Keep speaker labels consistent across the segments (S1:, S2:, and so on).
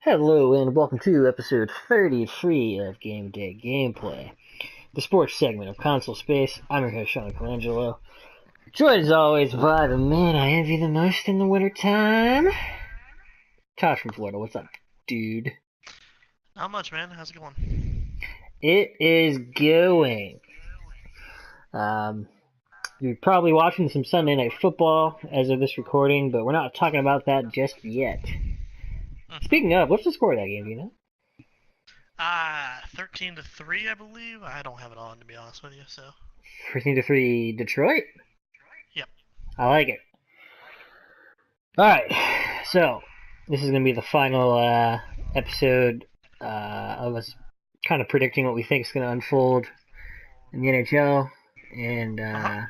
S1: Hello and welcome to episode 33 of Gameday Gameplay, the sports segment of Console Space. I'm your host, Sean Colangelo. Joined as always by the man I envy the most in the wintertime, Tosh from Florida. What's up, dude?
S2: Not much, man. How's it going?
S1: It is going. You're probably watching some Sunday Night Football as of this recording, but we're not talking about that just yet.
S2: Mm-hmm.
S1: Speaking of, what's the score of that game, do you know?
S2: 13-3, I believe. I don't have it on, to be honest with you. So,
S1: 13-3 Detroit?
S2: yep.
S1: I like it. Alright, so this is going to be the final episode of us kind of predicting what we think is going to unfold in the NHL. And
S2: Uh-huh.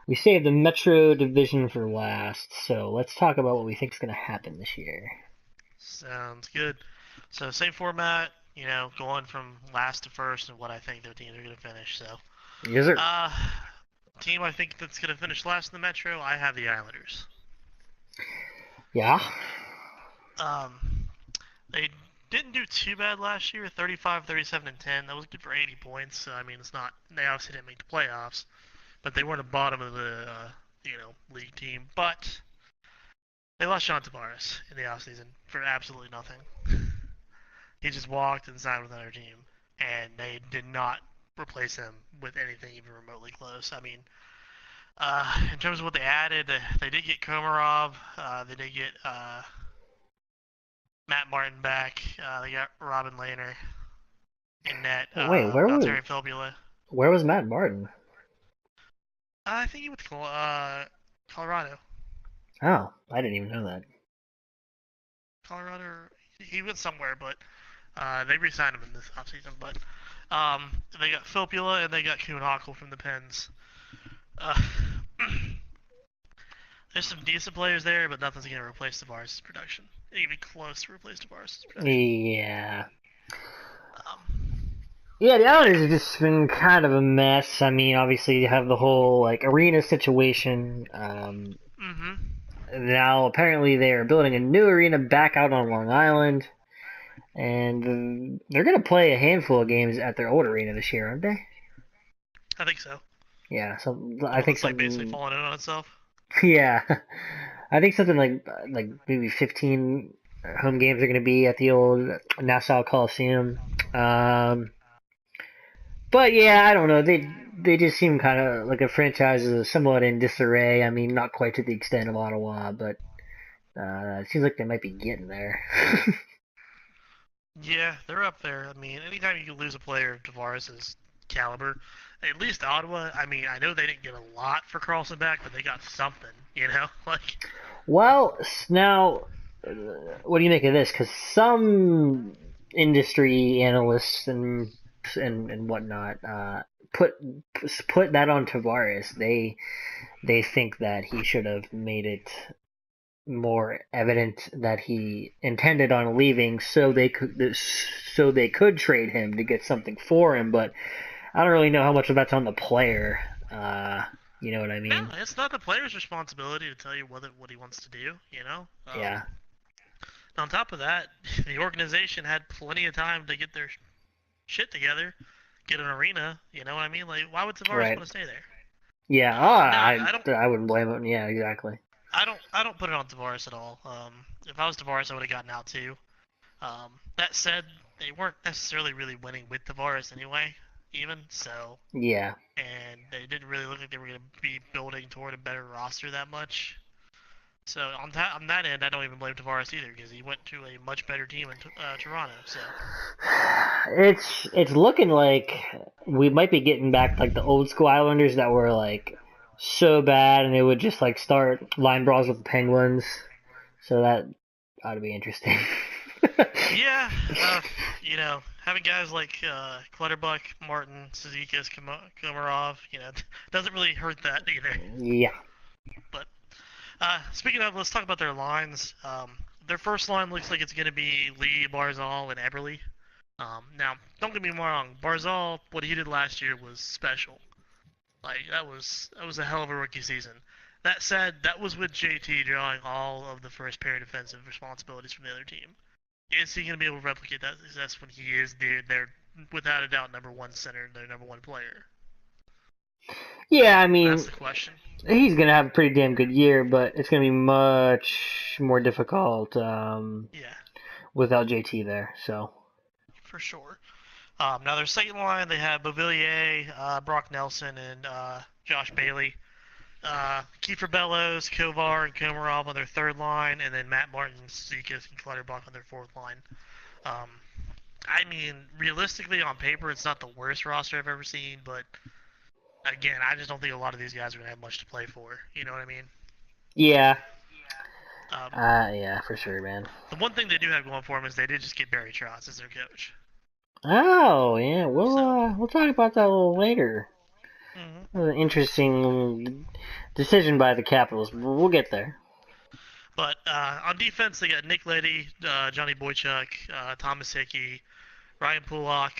S1: we saved the Metro Division for last, so let's talk about what we think is going to happen this year.
S2: Sounds good. So, same format. Going from last to first, and what I think their teams are going to finish. So,
S1: Yes, sir.
S2: uh, team I think that's going to finish last in the Metro, I have the Islanders.
S1: Yeah.
S2: They didn't do too bad last year. 35, 37, and 10. That was good for 80 points. So, I mean, it's not. They obviously didn't make the playoffs, but they weren't the bottom of the league team. But they lost Sean Tavares in the offseason for absolutely nothing. He just walked and signed with another team, and they did not replace him with anything even remotely close. I mean, in terms of what they added, they did get Komarov. They did get Matt Martin back. They got Robin Lehner in net.
S1: Wait,
S2: Valtteri Filppula.
S1: where was Matt Martin?
S2: I think he went to Colorado.
S1: Oh, I didn't even know that.
S2: Colorado. He went somewhere, but they re-signed him in this offseason. But they got Filppula and they got Kuhn Hockle from the Pens. Uh, there's some decent players there, but nothing's going to replace Tavares' production. Even close to replace Tavares' production.
S1: Yeah.
S2: Um,
S1: Yeah, the Islanders
S2: yeah.
S1: have just been kind of a mess. I mean, obviously you have the whole arena situation.
S2: Mm-hmm.
S1: Now apparently they are building a new arena back out on Long Island, and they're gonna play a handful of games at their old arena this year, aren't they?
S2: I think so.
S1: Yeah, so
S2: The
S1: I
S2: one
S1: think
S2: that's like basically
S1: something.
S2: falling in on itself.
S1: Yeah, I think something like maybe 15 home games are gonna be at the old Nassau Coliseum. Um, But yeah, I don't know. They just seem kind of like a franchise is somewhat in disarray. I mean, not quite to the extent of Ottawa, but it seems like they might be getting there.
S2: Yeah, they're up there. I mean, anytime you can lose a player of Tavares' caliber, at least Ottawa. I mean, I know they didn't get a lot for Carlson back, but they got something. Like.
S1: Well, now, what do you make of this? Because some industry analysts and whatnot put put that on Tavares. They think that he should have made it more evident that he intended on leaving so they could trade him to get something for him, but I don't really know how much of that's on the player. You know what I
S2: No,
S1: mean?
S2: it's not the player's responsibility to tell you what he wants to do.
S1: Yeah.
S2: On top of that, the organization had plenty of time to get their shit together, get an arena. You know what I mean? Like, why would Tavares
S1: Right.
S2: want to stay there?
S1: Yeah.
S2: Now,
S1: I wouldn't blame him. Yeah, exactly.
S2: I don't put it on Tavares at all. If I was Tavares, I would have gotten out too. That said, they weren't necessarily really winning with Tavares anyway, even so,
S1: Yeah.
S2: and they didn't really look like they were going to be building toward a better roster that much. So on that end, I don't even blame Tavares either because he went to a much better team in Toronto. So
S1: It's looking like we might be getting back like the old school Islanders that were like so bad and they would just like start line brawls with the Penguins. So that ought to be interesting.
S2: yeah, having guys like Clutterbuck, Martin, Suzuki, Komarov, doesn't really hurt that either.
S1: Yeah.
S2: But speaking of, let's talk about their lines. Their first line looks like it's going to be Lee, Barzal, and Eberle. Now, don't get me wrong, Barzal, what he did last year was special. Like that was a hell of a rookie season. That said, that was with JT drawing all of the first pair defensive responsibilities from the other team. Is he going to be able to replicate that success when he is their without a doubt number one center, their number one player?
S1: Yeah, I
S2: That's
S1: mean,
S2: the question.
S1: he's gonna have a pretty damn good year, but it's gonna be much more difficult
S2: Yeah,
S1: without JT there. So
S2: for sure. Now their second line, they have Beauvillier, Brock Nelson, and Josh Bailey. Kiefer Bellows, Kovar, and Komarov on their third line, and then Matt Martin, Zekas, and Clutterbuck on their fourth line. Um, I mean, realistically, on paper, it's not the worst roster I've ever seen, but again, I just don't think a lot of these guys are going to have much to play for. You know what I mean?
S1: yeah,
S2: Um,
S1: yeah, for sure, man.
S2: the one thing they do have going for them is they did just get Barry Trotz as their coach.
S1: Oh yeah,
S2: So,
S1: we'll talk about that a little later.
S2: mm-hmm.
S1: An interesting decision by the Capitals. We'll get there.
S2: But on defense, they got Nick Leddy, Johnny Boychuk, Thomas Hickey, Ryan Pulak,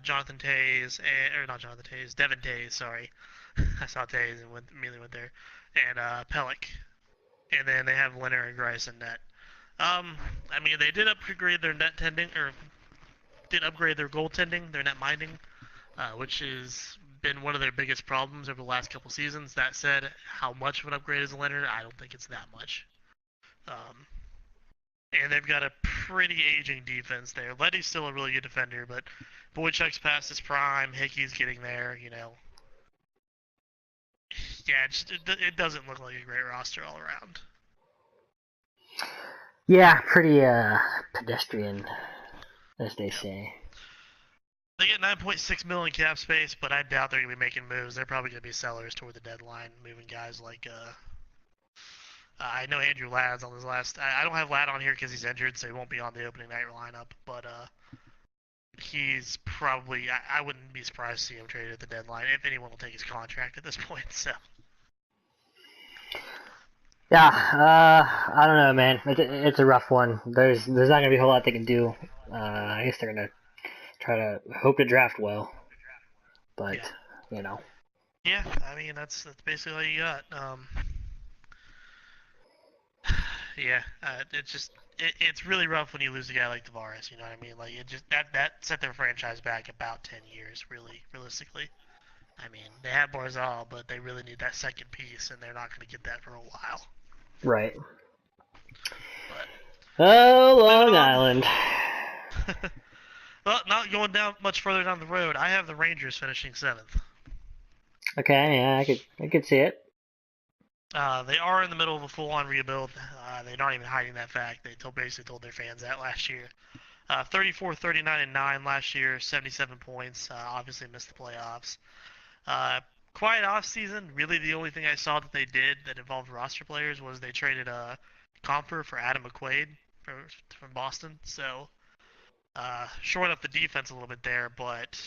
S2: Jonathan Tays, or not Jonathan Tays, Devin Tays, sorry. I saw Tays and immediately went there. And Pellick. And then they have Leonard and Grice in net. I mean, they did upgrade their net tending, or did upgrade their goaltending, their net minding, which has been one of their biggest problems over the last couple seasons. That said, how much of an upgrade is Leonard? I don't think it's that much. Um, and they've got a pretty aging defense there. Letty's still a really good defender, but Boychuk's past his prime. Hickey's getting there. Yeah, it doesn't look like a great roster all around.
S1: Yeah, pretty pedestrian, as they
S2: Yep.
S1: say.
S2: They get 9.6 million cap space, but I doubt they're gonna be making moves. They're probably gonna be sellers toward the deadline, moving guys like I know Andrew Ladd's on his last. I don't have Ladd on here because he's injured, so he won't be on the opening night lineup. But he's probably. I wouldn't be surprised to see him traded at the deadline if anyone will take his contract at this point. So
S1: Yeah, I don't know, man. It's a rough one. There's not gonna be a whole lot they can do. I guess they're gonna try to hope to draft well,
S2: yeah,
S1: but you know.
S2: yeah. I mean that's basically all you got. Yeah, it's really rough when you lose a guy like Tavares. You know what I mean? Like it just that set their franchise back about 10 years, really, realistically. I mean, they have Barzal, but they really need that second piece, and they're not going to get that for a while.
S1: Right.
S2: But
S1: Oh,
S2: moving
S1: Long
S2: on.
S1: Island.
S2: Well, not going down much further down the road. I have the Rangers finishing seventh.
S1: Okay, yeah, I could see it.
S2: They are in the middle of a full-on rebuild. They're not even hiding that fact. They basically told their fans that last year. 34, 39, and 9 last year, 77 points. Obviously missed the playoffs. Quiet off season. Really, the only thing I saw that they did that involved roster players was they traded Comfer for Adam McQuaid from Boston. So shoring up the defense a little bit there, but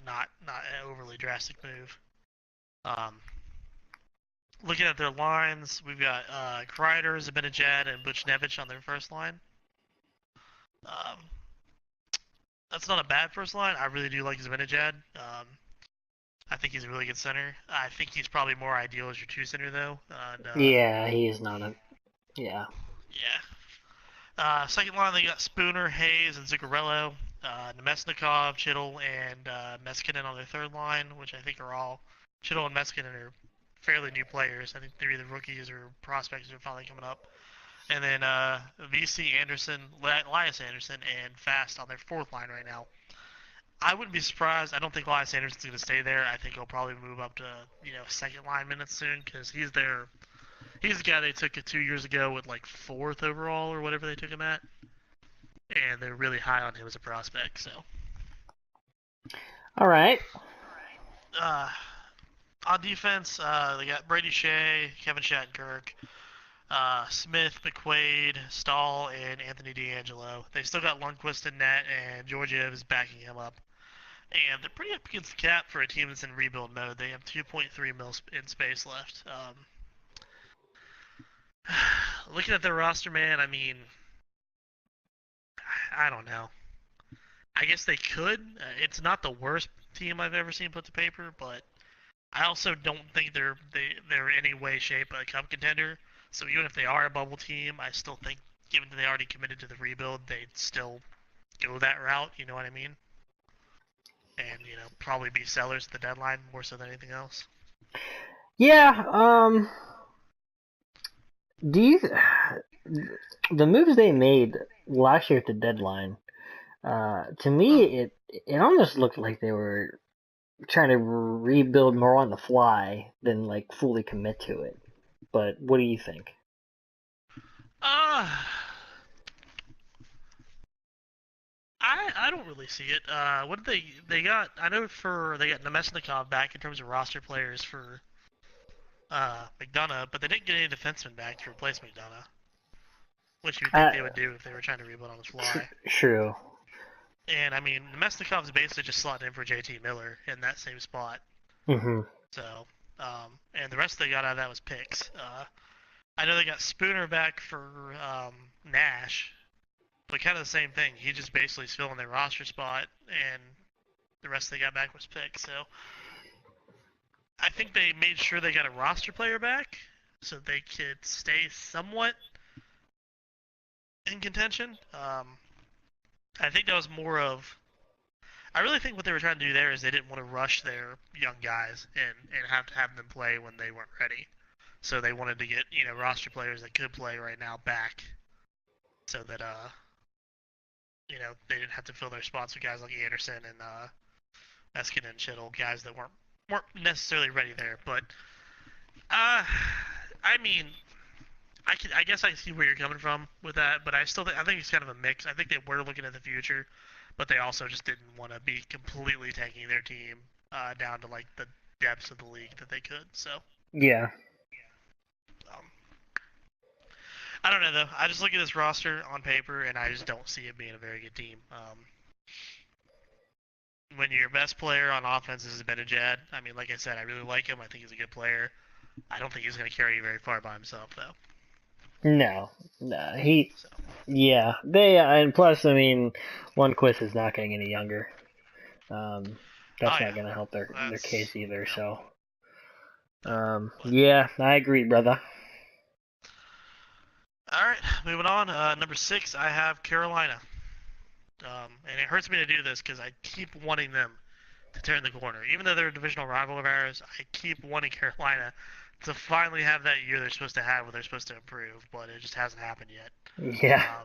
S2: not an overly drastic move. Um, Looking at their lines, we've got Kreider, Zibanejad, and Buchnevich on their first line. Um, that's not a bad first line. I really do like Zibanejad. I think he's a really good center. I think he's probably more ideal as your two center though. And
S1: Yeah, he is not a. Yeah.
S2: yeah. Second line they got Spooner, Hayes, and Zuccarello. Nemesnikov, Chittle, and Meskinen on their third line, which I think are all Chittle and Meskinen are fairly new players. I think they're either rookies or prospects who are finally coming up. And then VC Anderson, Elias Anderson, and Fast on their fourth line right now. I wouldn't be surprised. I don't think Elias Anderson's going to stay there. I think he'll probably move up to second line minutes soon because he's their he's the guy they took it 2 years ago with like fourth overall or whatever they took him at, and they're really high on him as a prospect. So
S1: All right.
S2: uh, on defense, they got Brady Shea, Kevin Shattenkirk, Smith, McQuaid, Stahl, and Anthony DeAngelo. They still got Lundqvist in net, and Georgiev is backing him up. And they're pretty up against the cap for a team that's in rebuild mode. They have 2.3 mil in space left. Looking at their roster, man, I mean, I don't know. I guess they could. It's not the worst team I've ever seen put to paper, but I also don't think they're in any way, shape a cup contender. So even if they are a bubble team, I still think given that they already committed to the rebuild, they'd still go that route. You know what I mean? And probably be sellers at the deadline more so than anything else.
S1: Yeah. Do you the moves they made last year at the deadline? To me,
S2: Uh-huh.
S1: it almost looked like they were trying to rebuild more on the fly than like fully commit to it. But what do you think?
S2: Uh, I don't really see it. What did they got? I know they got Nemesnikov back in terms of roster players for McDonough, but they didn't get any defensemen back to replace McDonough, which you'd think
S1: Uh,
S2: they would do if they were trying to rebuild on the fly.
S1: True.
S2: And I mean, Nemesnikov's basically just slotted in for JT Miller in that same spot.
S1: Hmm.
S2: So, and the rest they got out of that was picks. I know they got Spooner back for Nash, but kind of the same thing. He just basically is filling their roster spot, and the rest they got back was picks. So I think they made sure they got a roster player back so they could stay somewhat in contention. I think that was more of. I really think what they were trying to do there is they didn't want to rush their young guys and have to have them play when they weren't ready. So they wanted to get roster players that could play right now back, so that they didn't have to fill their spots with guys like Anderson and Eskin and Chittle, guys that weren't necessarily ready there. But I mean, I guess I see where you're coming from with that, but I think it's kind of a mix. I think they were looking at the future, but they also just didn't want to be completely taking their team down to like the depths of the league that they could. So
S1: Yeah.
S2: um, I don't know though. I just look at this roster on paper and I just don't see it being a very good team. When your best player on offense is Benajad, I mean, like I said, I really like him. I think he's a good player. I don't think he's going to carry you very far by himself though.
S1: No. No. He.
S2: So
S1: Yeah. They and plus, I mean, one quiz is not getting any younger. Um,
S2: oh
S1: that's not
S2: yeah,
S1: going to help their
S2: that's
S1: case either.
S2: no,
S1: So.
S2: no. But
S1: Yeah, I agree, brother.
S2: all right, moving on. Number 6, I have Carolina. And it hurts me to do this because I keep wanting them to turn the corner. Even though they're a divisional rival of ours, I keep wanting Carolina to finally have that year they're supposed to have where they're supposed to improve, but it just hasn't happened yet.
S1: Yeah.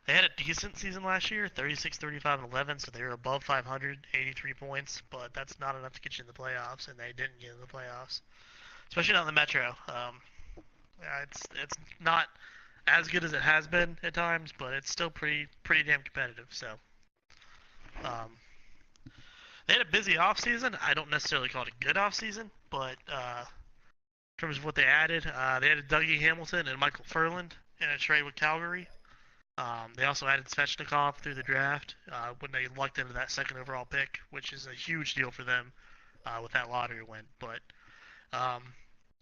S2: They had a decent season last year, 36, 35, and 11, so they were above 500, 83 points, but that's not enough to get you in the playoffs, and they didn't get in the playoffs, especially not in the Metro. It's not as good as it has been at times, but it's still pretty damn competitive. So um, they had a busy offseason. I don't necessarily call it a good offseason, but in terms of what they added Dougie Hamilton and Michael Furland in a trade with Calgary. They also added Svechnikov through the draft when they lucked into that second overall pick, which is a huge deal for them with that lottery win. But um,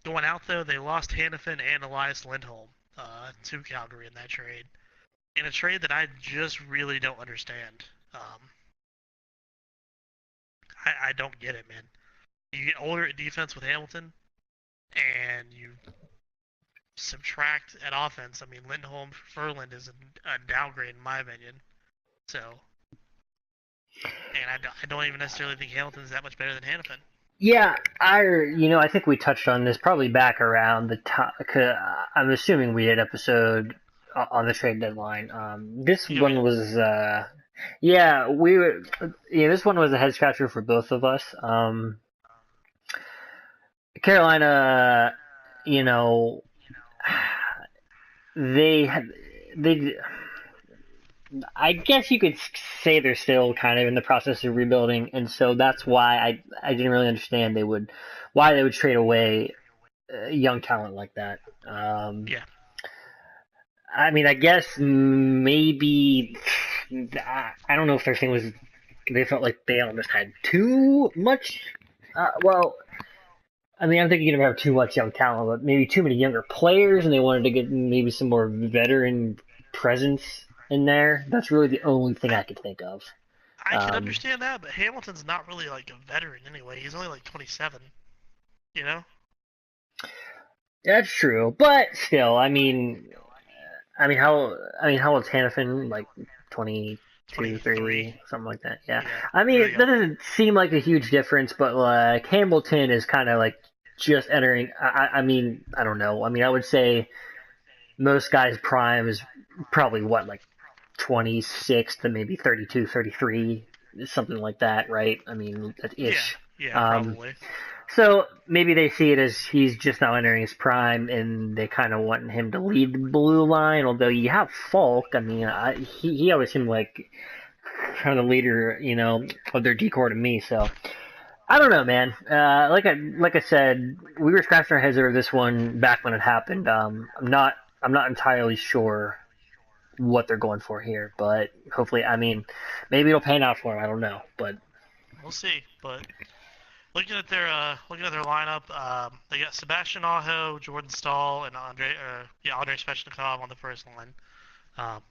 S2: going out though, they lost Hannafin and Elias Lindholm to Calgary in that trade. In a trade that I just really don't understand. I don't get it, man. You get older at defense with Hamilton, and you subtract at offense. I mean, Lindholm Furland is a downgrade in my opinion. So, and I don't even necessarily think Hamilton's that much better than Hannafin.
S1: Yeah, I think we touched on this probably back around the time. I'm assuming we did episode on the trade deadline. This
S2: Yeah, we
S1: one
S2: did.
S1: was, yeah, we were, yeah, this one was a head scratcher for both of us. Carolina, you know, they had, they, I guess you could say they're still kind of in the process of rebuilding, and so that's why I didn't really understand why they would trade away young talent like that.
S2: Yeah,
S1: I mean, I guess maybe I don't know if their thing was they felt like they almost had too much. Well, I mean, I'm thinking you never have too much young talent, but maybe too many younger players, and they wanted to get maybe some more veteran presence in there. That's really the only thing
S2: I
S1: I could think of.
S2: I could
S1: Um,
S2: understand that, but Hamilton's not really like a veteran anyway. He's only like 27. You know?
S1: That's true, but still, how old's Hannafin? Like 22,
S2: 23.
S1: 3, something like that. Yeah.
S2: Yeah,
S1: I mean,
S2: really
S1: it
S2: young.
S1: doesn't seem like a huge difference, but like Hamilton is kind of like just entering. I don't know. I mean, I would say most guys' prime is probably what, like 26 to maybe 32, 33, something like that, right? I mean, that's
S2: Yeah,
S1: ish.
S2: yeah,
S1: Um,
S2: probably.
S1: so maybe they see it as he's just now entering his prime, and they kind of want him to lead the blue line. Although you have Falk, I mean, he always seemed like kind of the leader, of their decor to me. So I don't know, man. Like I said, we were scratching our heads over this one back when it happened. I'm not entirely sure what they're going for here, but hopefully, I mean, maybe it'll pan out for him. I don't know, but
S2: We'll see. But looking at their lineup, they got Sebastian Aho, Jordan Stahl, and Andrei Svechnikov on the first line. Um,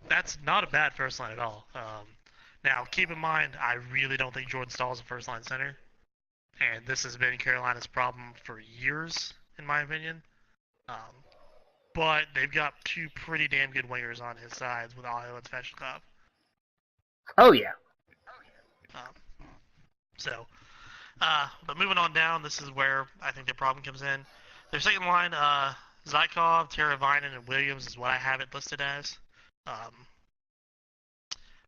S2: that's not a bad first line at all. Now, keep in mind, I really don't think Jordan Stahl is a first line center, and this has been Carolina's problem for years, in my opinion. Um, but they've got two pretty damn good wingers on his sides with Aho and Svechnikov.
S1: oh yeah,
S2: Um, so, but moving on down, this is where I think the problem comes in. Their second line, Zykov, Teravainen, and Williams is what I have it listed as. Um,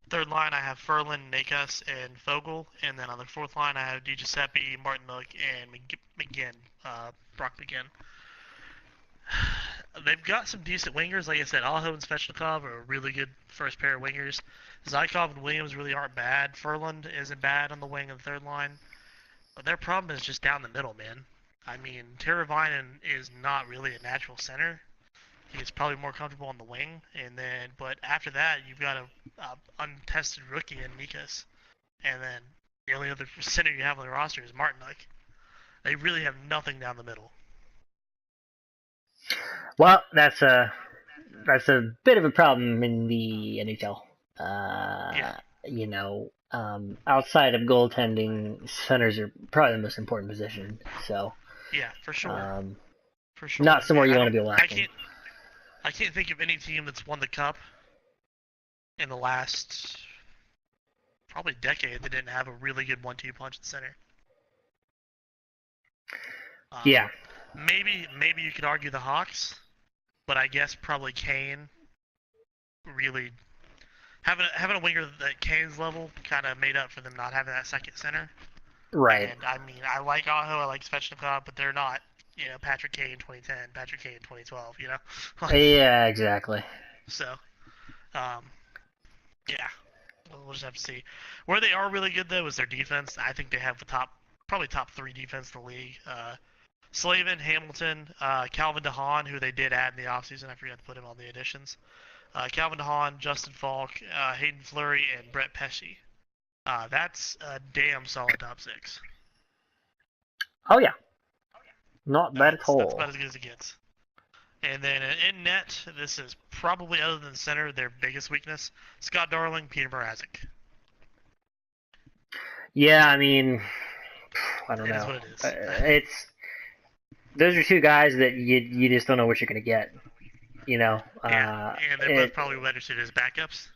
S2: Third line, I have Ferland, Nakas, and Fogel. And then on the fourth line, I have DiGiuseppe, Martinuk, and McGinn, Brock McGinn. They've got some decent wingers. Like I said, Aho and Svechnikov are a really good first pair of wingers. Zykov and Williams really aren't bad. Ferland isn't bad on the wing of the third line. But their problem is just down the middle, man. I mean, Teravainen is not really a natural center. He's probably more comfortable on the wing, but after that, you've got a untested rookie in Nikas, and then the only other center you have on the roster is Martinuk. They really have nothing down the middle.
S1: well, that's a bit of a problem in the NHL.
S2: Yeah,
S1: Outside of goaltending, centers are probably the most important position. So,
S2: yeah, for sure,
S1: um,
S2: for sure.
S1: not somewhere
S2: And
S1: you want to be lacking.
S2: I can't think of any team that's won the cup in the last probably decade that didn't have a really good one-two punch at center. Um,
S1: Yeah.
S2: maybe you could argue the Hawks, but I guess probably Kane really having a winger at Kane's level kind of made up for them not having that second center.
S1: Right.
S2: And I mean, I like Aho, I like Svechnikov, but they're not, Patrick Kane 2010, Patrick Kane 2012,
S1: Yeah, exactly.
S2: So, um, yeah, we'll just have to see. Where they are really good though is their defense. I think they have probably top three defense in the league. Slavin, Hamilton, Calvin DeHaan, who they did add in the offseason. I forgot to put him on the additions. Calvin DeHaan, Justin Falk, Hayden Fleury, and Brett Pesce. That's a damn solid top six.
S1: Oh yeah, not bad at
S2: That's
S1: all.
S2: about as good as it gets. And then in net, this is probably, other than center, their biggest weakness. Scott Darling, Peter Mrazek.
S1: Yeah, I mean, I don't
S2: It is
S1: know.
S2: what it is.
S1: It's those are two guys that you just don't know what you're gonna get. You know,
S2: Yeah, and they're both
S1: it
S2: probably better suited as backups.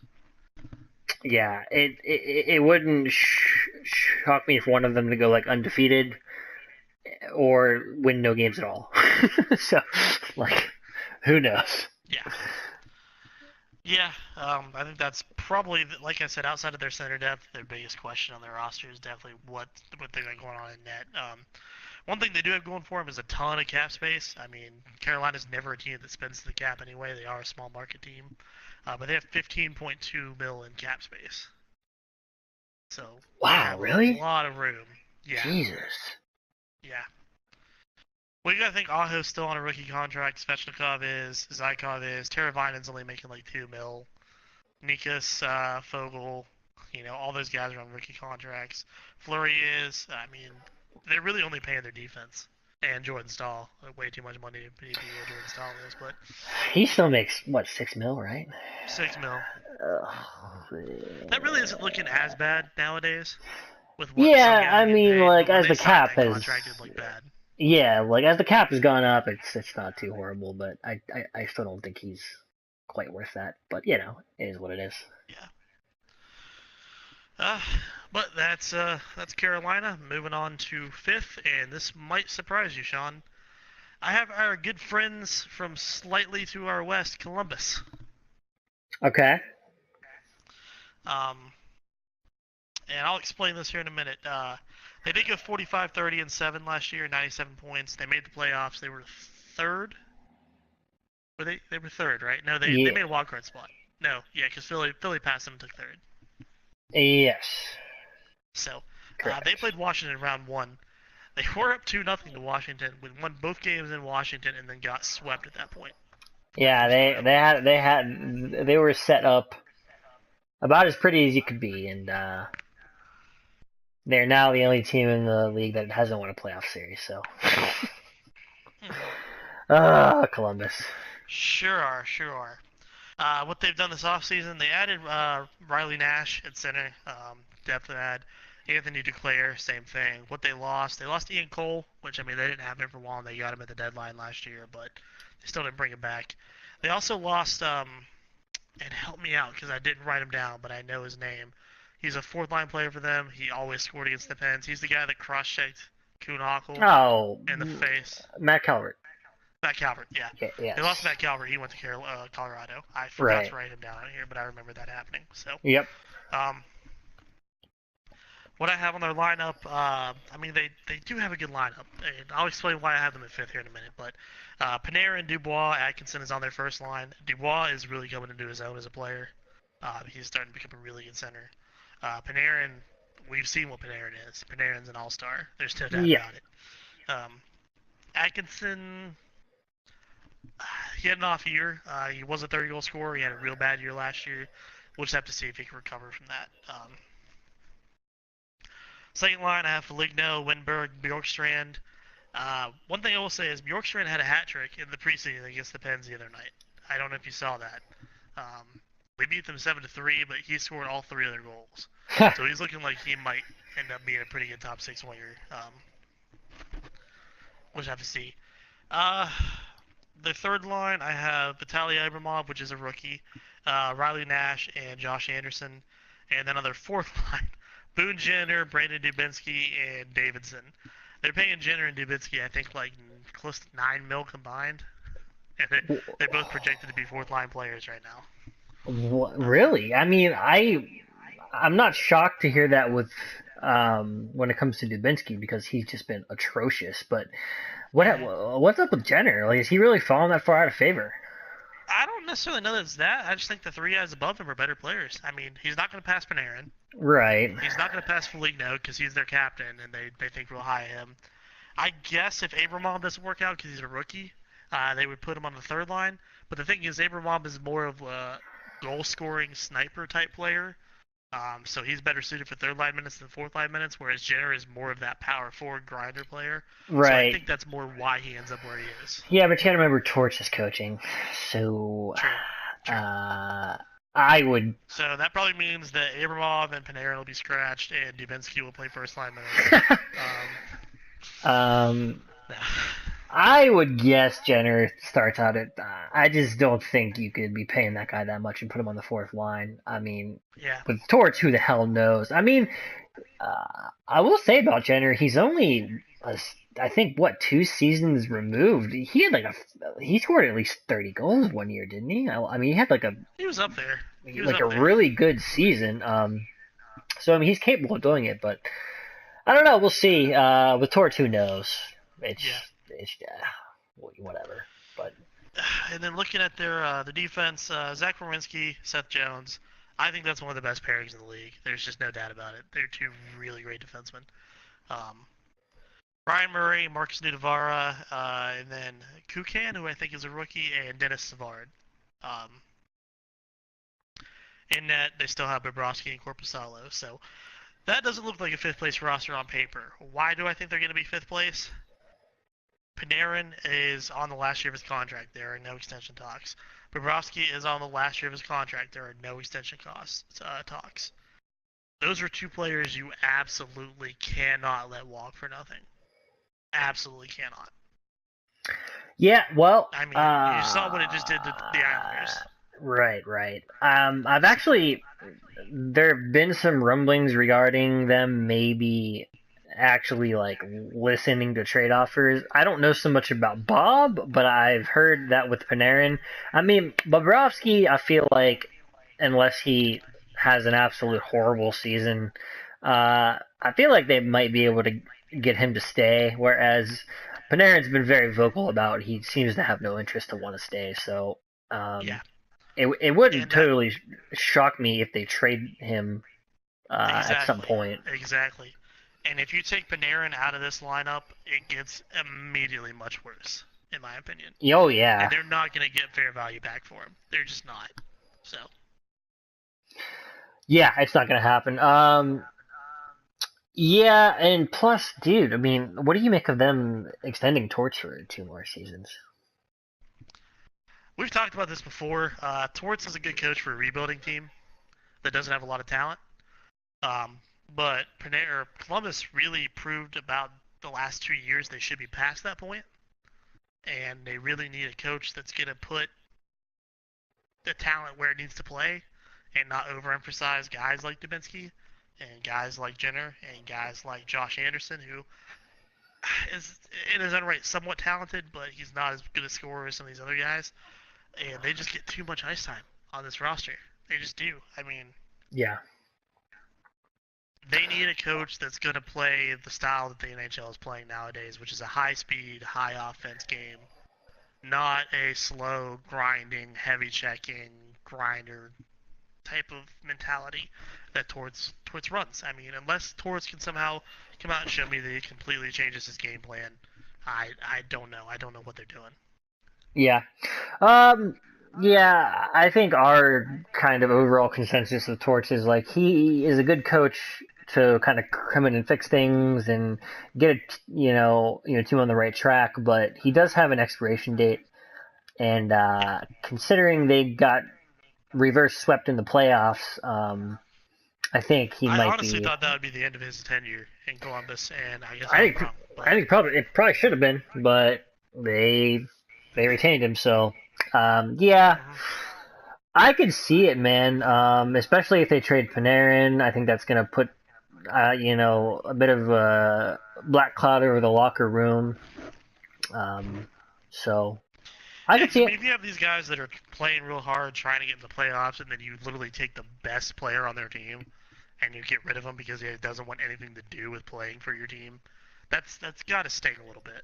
S1: yeah, it wouldn't shock me if one of them to go like undefeated or win no games at all. So, like, who knows?
S2: Yeah. Yeah, I think that's probably, like I said, outside of their center depth, their biggest question on their roster is definitely what they got going on in net. One thing they do have going for them is a ton of cap space. I mean, Carolina's never a team that spends the cap anyway. They are a small market team, but they have 15.2 mil in cap space. So they
S1: Wow,
S2: have a
S1: really?
S2: lot of room. Yeah,
S1: Jesus.
S2: yeah. Well, you gotta think Aho's still on a rookie contract. Svechnikov is, Zykov is, Teravainen's only making like 2 mil. Nikas, Fogel, all those guys are on rookie contracts. Fleury is. I mean, they're really only paying their defense and Jordan Stahl. Way too much money to pay what Jordan Stahl is, but
S1: He still makes what, 6 mil, right?
S2: 6 mil. That really
S1: Uh,
S2: isn't looking as bad nowadays with what some
S1: yeah,
S2: guys
S1: I
S2: are getting
S1: mean,
S2: paid.
S1: like
S2: But when
S1: as
S2: they
S1: the
S2: signed
S1: cap
S2: that
S1: has,
S2: contract, it looked bad.
S1: Yeah, like as the cap has gone up, it's not too horrible, but I still don't think he's quite worth that. But it is what it is.
S2: Yeah. Uh, but that's Carolina. Moving on to fifth, and this might surprise you, Sean. I have our good friends from slightly to our west, Columbus.
S1: Okay.
S2: Um, and I'll explain this here in a minute. They did go 45, 30, and 7 last year, 97 points. They made the playoffs. They were third. They were third, right? No, they
S1: Yeah.
S2: made a wild card spot. No, yeah, because Philly passed them and took third.
S1: Yes.
S2: So they
S1: Correct.
S2: played Washington in round one. They were up 2-0 to Washington. We won both games in Washington and then got swept at that point.
S1: Yeah,
S2: 4-0.
S1: they were set up about as pretty as you could be, and they're now the only team in the league that hasn't won a playoff series. So,
S2: Mm-hmm.
S1: Columbus.
S2: Sure are, sure are. What they've done this offseason, they added Riley Nash at center, depth add. Anthony Duclair, same thing. What they lost Ian Cole, which I mean they didn't have him for long. They got him at the deadline last year, but they still didn't bring him back. They also lost, and help me out because I didn't write him down, but I know his name. He's a fourth line player for them. He always scored against the Pens. He's the guy that cross-checked Kuhn
S1: Oh,
S2: in the face.
S1: Matt Calvert.
S2: Matt Calvert, yeah. They lost
S1: Yes.
S2: Matt Calvert. He went to Colorado. I forgot
S1: Right.
S2: to write him down here, but I remember that happening. So,
S1: Yep.
S2: um, what I have on their lineup, I mean, they do have a good lineup. And I'll explain why I have them at fifth here in a minute. But Panarin, Dubois, Atkinson is on their first line. Dubois is really coming into his own as a player. He's starting to become a really good center. Panarin, we've seen what Panarin is. Panarin's an all-star. There's no doubt
S1: Yeah.
S2: about it. Atkinson, he had an off year. He was a 30-goal scorer. He had a real bad year last year. We'll just have to see if he can recover from that. Second line, I have Foligno, Winberg, Bjorkstrand. One thing I will say is Bjorkstrand had a hat trick in the preseason against the Pens the other night. I don't know if you saw that. We beat them 7-3, but he scored all three of their goals. So he's looking like he might end up being a pretty good top six winger. We'll just have to see. Uh, the third line, I have Vitaly Abramov, which is a rookie, Riley Nash, and Josh Anderson. And then on their fourth line, Boone Jenner, Brandon Dubinsky, and Davidson. They're paying Jenner and Dubinsky, I think, like close to $9 million combined. And they're both projected to be fourth line players right now.
S1: Really? I mean, I'm not shocked to hear that with when it comes to Dubinsky because he's just been atrocious. But
S2: Mm-hmm.
S1: what's up with Jenner? Like, is he really falling that far out of favor?
S2: I don't necessarily know that it's that. I just think the three guys above him are better players. I mean, he's not going to pass Panarin.
S1: Right.
S2: He's not going to pass Foligno because he's their captain and they think real high of him. I guess if Abramov doesn't work out because he's a rookie, they would put him on the third line. But the thing is, Abramov is more of a goal-scoring sniper type player. So he's better suited for third line minutes than fourth line minutes, whereas Jenner is more of that power forward grinder player. So I
S1: Right.
S2: think that's more why he ends up where he is.
S1: Yeah, but you gotta remember Torch is coaching, so
S2: True. True.
S1: uh, I would.
S2: So that probably means that Abramov and Panarin will be scratched, and Dubinsky will play first line minutes.
S1: um,
S2: No.
S1: I would guess Jenner starts out at. I just don't think you could be paying that guy that much and put him on the fourth line. I mean,
S2: Yeah.
S1: with Torch, who the hell knows? I mean, I will say about Jenner, he's only, I think, what 2 seasons removed. He had he scored at least 30 goals one year, didn't he? I mean, he had
S2: He was up there. He was
S1: like
S2: up
S1: a
S2: there.
S1: really good season. So I mean, he's capable of doing it, but I don't know. We'll see. With Torch, who knows? It's
S2: Yeah.
S1: it's whatever. But
S2: And then looking at their the defense, Zach Werenski, Seth Jones, I think that's one of the best pairings in the league. There's just no doubt about it. They're two really great defensemen. Um, Brian Murray, Marcus Nudavara, and then Kukan, who I think is a rookie, and Dennis Savard. Um, in net, they still have Bobrovsky and Corpusalo. So that doesn't look like a fifth place roster on paper. Why do I think they're going to be fifth place? Panarin is on the last year of his contract. There are no extension talks. Bobrovsky is on the last year of his contract. There are no extension talks. Those are two players you absolutely cannot let walk for nothing. Absolutely cannot.
S1: Yeah, well,
S2: I mean, you saw what it just did to the Islanders.
S1: right. I've actually there have been some rumblings regarding them maybe actually like listening to trade offers. I don't know so much about Bob, but I've heard that with Panarin. I mean, Bobrovsky, I feel like unless he has an absolute horrible season, I feel like they might be able to get him to stay. Whereas Panarin's been very vocal about he seems to have no interest to want to stay. So
S2: Yeah,
S1: it wouldn't
S2: and that
S1: totally shock me if they trade him at some
S2: exactly,
S1: point.
S2: exactly. And if you take Panarin out of this lineup, it gets immediately much worse, in my opinion.
S1: Oh
S2: And
S1: yeah,
S2: they're not going to get fair value back for him. They're just not. So
S1: yeah, it's not gonna happen. Yeah, and plus, dude, I mean, what do you make of them extending Torch for 2 more seasons?
S2: we've talked about this before. Torts is a good coach for a rebuilding team that doesn't have a lot of talent. Um, but Columbus really proved about the last 2 years they should be past that point, and they really need a coach that's going to put the talent where it needs to play and not overemphasize guys like Dubinsky and guys like Jenner and guys like Josh Anderson, who is in his own right somewhat talented, but he's not as good a scorer as some of these other guys. And they just get too much ice time on this roster. They just do. I mean,
S1: Yeah,
S2: they need a coach that's going to play the style that the NHL is playing nowadays, which is a high speed, high offense game, not a slow, grinding, heavy checking, grinder type of mentality that Torts runs. I mean, unless Torts can somehow come out and show me that he completely changes his game plan, I don't know. I don't know what they're doing.
S1: yeah. Um, yeah, I think our kind of overall consensus of Torch is like he is a good coach to kind of come in and fix things and get a team on the right track, but he does have an expiration date, and
S2: Yeah.
S1: considering they got reverse swept in the playoffs, I think he
S2: I
S1: might
S2: honestly
S1: be.
S2: thought that would be the end of his tenure in Columbus, and I guess
S1: I
S2: I was
S1: think
S2: wrong.
S1: I
S2: But
S1: think probably it probably should have been, but they retained him. So yeah,
S2: mhm.
S1: I could see it, man. Especially if they trade Panarin, I think that's gonna put a bit of a black cloud over the locker room. Um, so I
S2: Yeah,
S1: could
S2: because I
S1: see it.
S2: mean, if you have these guys that are playing real hard, trying to get in the playoffs, and then you literally take the best player on their team and you get rid of him because he doesn't want anything to do with playing for your team, that's got to sting a little bit.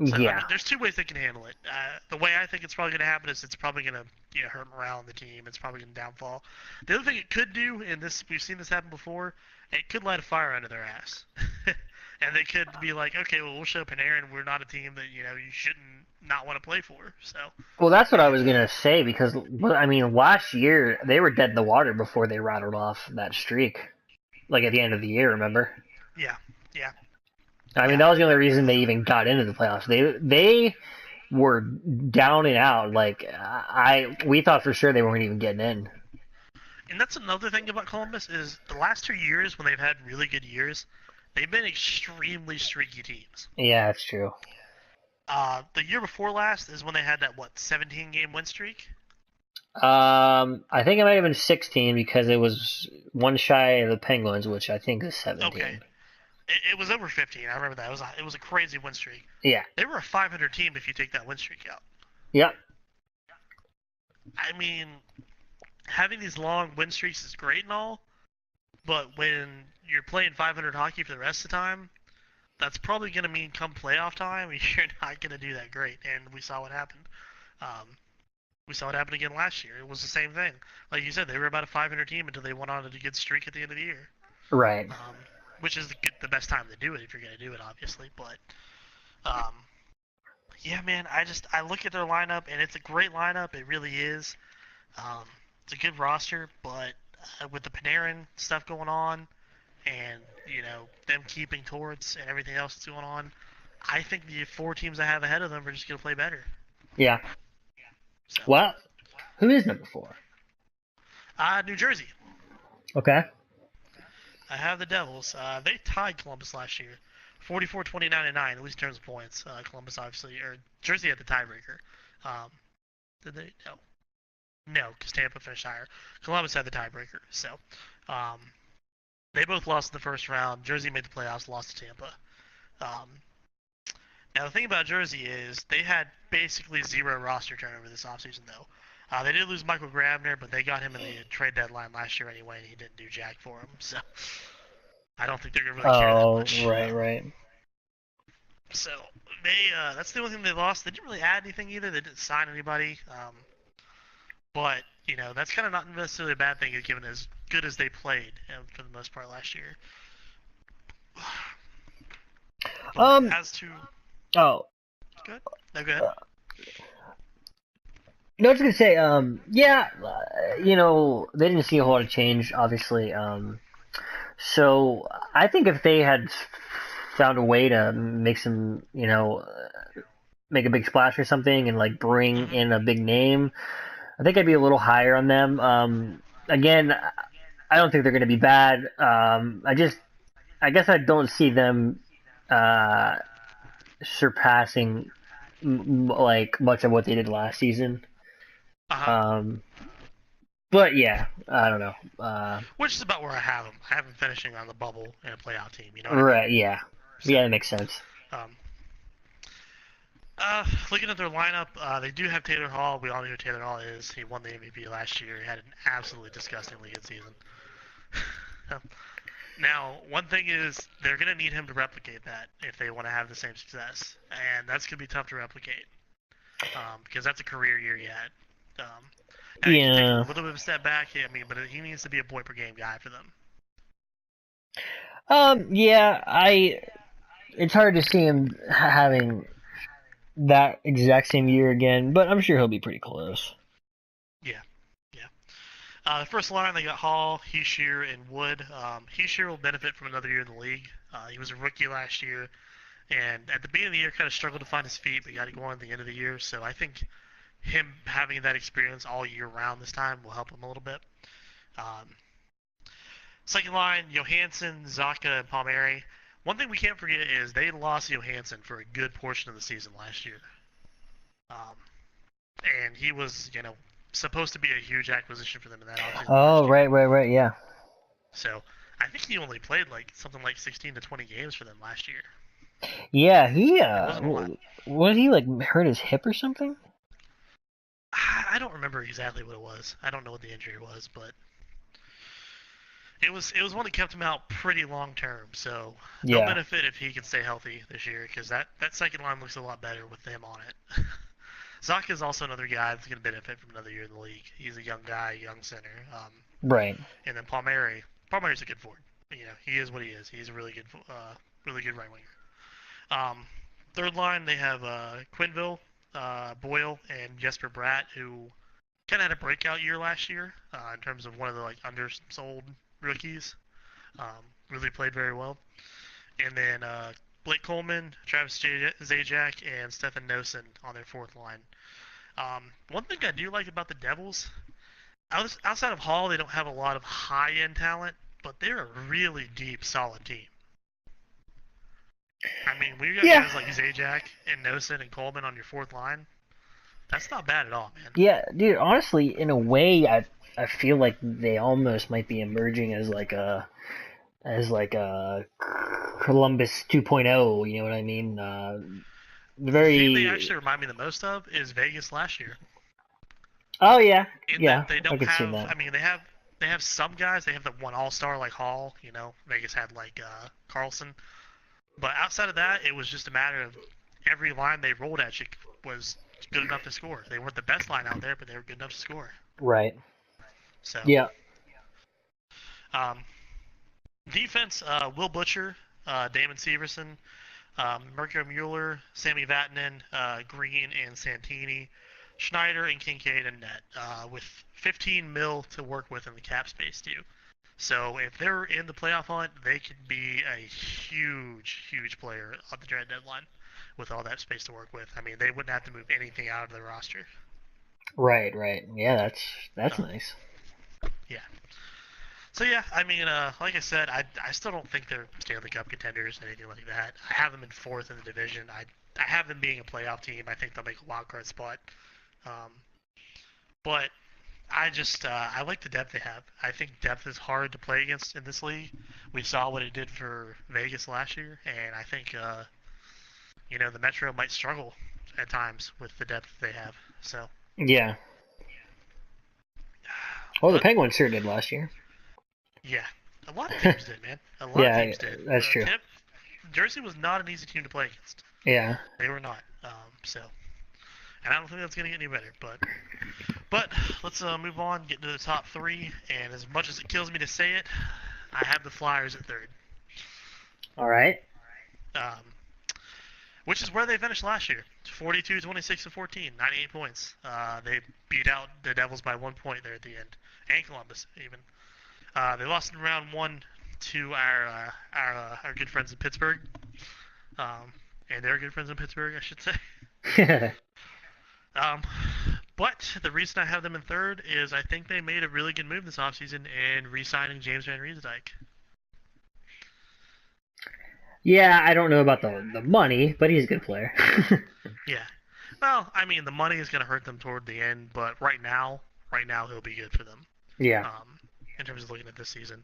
S2: So I
S1: Yeah,
S2: mean, there's two ways they can handle it. The way I think it's probably going to happen is it's probably going to hurt morale in the team. It's probably going to downfall. The other thing it could do, and this we've seen this happen before, it could light a fire under their ass, and they could be like, okay, well we'll show Panarin we're not a team that you shouldn't not want to play for. So
S1: well, that's what I was
S2: and
S1: gonna say because I mean, last year they were dead in the water before they rattled off that streak. Like at the end of the year, remember?
S2: yeah, yeah,
S1: I mean,
S2: yeah.
S1: that was the only reason they even got into the playoffs. They were down and out. Like we thought for sure they weren't even getting in.
S2: And that's another thing about Columbus is the last 2 years when they've had really good years, they've been extremely streaky teams.
S1: Yeah, that's true.
S2: The year before last is when they had that 17 game win streak.
S1: I think it might have been 16 because it was one shy of the Penguins, which I think is
S2: Okay,
S1: 17.
S2: it was over 15. I remember that. It was a crazy win streak.
S1: Yeah.
S2: They were a 500 team if you take that win streak out.
S1: Yep.
S2: I mean, having these long win streaks is great and all, but when you're playing 500 hockey for the rest of the time, that's probably going to mean come playoff time, you're not going to do that great. And we saw what happened. Um, we saw it happen again last year. It was the same thing. Like you said, they were about a 500 team until they went on a good streak at the end of the year.
S1: Right.
S2: Which is the best time to do it if you're going to do it, obviously. But um, yeah, man, I look at their lineup and it's a great lineup. It really is. Um, it's a good roster, but with the Panarin stuff going on, and them keeping Torts and everything else that's going on, I think the four teams I have ahead of them are just going to play better.
S1: Yeah.
S2: So,
S1: Well, who is number 4?
S2: New Jersey.
S1: Okay.
S2: I have the Devils. They tied Columbus last year 44, 29, and 9, at least in terms of points. Columbus obviously, or Jersey had the tiebreaker. Um, did they? No. No, because Tampa finished higher. Columbus had the tiebreaker. So um, they both lost in the first round. Jersey made the playoffs, lost to Tampa. Um, Now, the thing about Jersey is they had basically zero roster turnover this offseason, though. They did lose Michael Grabner, but they got him in the trade deadline last year anyway, and he didn't do jack for him. So I don't think they're gonna really care that
S1: Oh,
S2: much.
S1: right, right.
S2: So that's the only thing they lost. They didn't really add anything either. They didn't sign anybody. But that's kind of not necessarily a bad thing, given as good as they played for the most part last year. But
S1: Um.
S2: as to
S1: Oh.
S2: good, no good.
S1: No, I was gonna say, yeah, they didn't see a whole lot of change, obviously. So I think if they had found a way to make some, make a big splash or something, and like bring
S2: Mm-hmm.
S1: in a big name, I think I'd be a little higher on them. Again, I don't think they're gonna be bad. I guess I don't see them uh, surpassing like much of what they did last season.
S2: Uh-huh.
S1: Um, but yeah, I don't know.
S2: Which is about where I have them. I have them finishing on the bubble in a playoff team. You know what I mean?
S1: Right, yeah,
S2: So,
S1: yeah, that makes sense.
S2: um, looking at their lineup, they do have Taylor Hall. We all know who Taylor Hall is. He won the MVP last year. He had an absolutely disgustingly good season. Now, one thing is they're going to need him to replicate that if they want to have the same success, and that's going to be tough to replicate because that's a career year yet. Now he can take a
S1: Yeah.
S2: little bit of a step back. I mean, but he needs to be a point per game guy for them.
S1: Yeah. It's hard to see him having that exact same year again, but I'm sure he'll be pretty close.
S2: Yeah, yeah. The first line, they got Hall, Heeshear, and Wood. Heeshear will benefit from another year in the league. He was a rookie last year, and at the beginning of the year, kind of struggled to find his feet, but got it going at the end of the year. So I think him having that experience all year round this time will help him a little bit. Um, Second line, Johansson, Zaka, and Palmieri. One thing we can't forget is they lost Johansson for a good portion of the season last year. Um, and he was, supposed to be a huge acquisition for them in that offseason
S1: Oh,
S2: last year.
S1: right, right, right. Yeah.
S2: So I think he only played like something like 16 to 20 games for them last year.
S1: Yeah.
S2: It wasn't a lot.
S1: Was he like hurt his hip or something?
S2: I don't remember exactly what it was. I don't know what the injury was, but it was one that kept him out pretty long term. So they'll
S1: Yeah.
S2: benefit if he can stay healthy this year because that second line looks a lot better with him on it. Zaka is also another guy that's going to benefit from another year in the league. He's a young guy, young center.
S1: Right.
S2: And then Palmieri's a good forward. He is what he is. He's a really good right winger. Um, Third line, they have Quinville, Boyle, and Jesper Bratt, who kind of had a breakout year last year in terms of one of the like undersold rookies. Really played very well. And then Blake Coleman, Travis Zajac, and Stefan Nosen on their fourth line. One thing I do like about the Devils, outside of Hall, they don't have a lot of high-end talent, but they're a really deep, solid team. I mean, when you got
S1: Yeah.
S2: guys like Zajac and Nosen and Coleman on your fourth line, that's not bad at all, man.
S1: Yeah, dude. Honestly, in a way, I feel like they almost might be emerging as like a Columbus 2.0. You know what I mean?
S2: The team they
S1: Very.
S2: actually remind me the most of is Vegas last year.
S1: Oh yeah,
S2: In that
S1: yeah.
S2: they
S1: I
S2: don't
S1: could see
S2: have,
S1: that.
S2: I mean, they have some guys. They have the one All-Star like Hall. Vegas had like Carlson. But outside of that, it was just a matter of every line they rolled at you was good enough to score. They weren't the best line out there, but they were good enough to score.
S1: Right.
S2: So,
S1: Yeah.
S2: um, defense: Will Butcher, Damon Severson, Mirko Mueller, Sammy Vatanen, Green, and Santini, Schneider, and Kincaid and net, with 15 mil to work with in the cap space too. So if they're in the playoff hunt, they could be a huge, huge player on the trade deadline with all that space to work with. I mean, they wouldn't have to move anything out of the roster.
S1: Right. Right. Yeah. That's
S2: Um,
S1: nice.
S2: yeah. So yeah, I mean, like I said, I still don't think they're Stanley Cup contenders or anything like that. I have them in fourth in the division. I have them being a playoff team. I think they'll make a wild card spot. Um, but I like the depth they have. I think depth is hard to play against in this league. We saw what it did for Vegas last year, and I think the Metro might struggle at times with the depth they have. So,
S1: Yeah. Well, the
S2: but
S1: Penguins sure did last year.
S2: yeah, a lot of teams did, man. A lot of
S1: Yeah,
S2: teams did.
S1: that's true.
S2: Jersey was not an easy team to play against.
S1: Yeah.
S2: They were not. And I don't think that's gonna get any better. But let's move on, get into the top three. And as much as it kills me to say it, I have the Flyers at third.
S1: All right.
S2: Um, which is where they finished last year. 42, 26, and 14, 98 points. They beat out the Devils by 1 point there at the end, and Columbus even. They lost in round one to our good friends in Pittsburgh, um, and their good friends in Pittsburgh, I should say. Um, but the reason I have them in third is I think they made a really good move this offseason in re-signing James Van Riemsdyk.
S1: Yeah, I don't know about the money, but he's a good player.
S2: Yeah. Well, I mean, the money is going to hurt them toward the end, but right now he'll be good for them.
S1: Yeah.
S2: Um, in terms of looking at this season.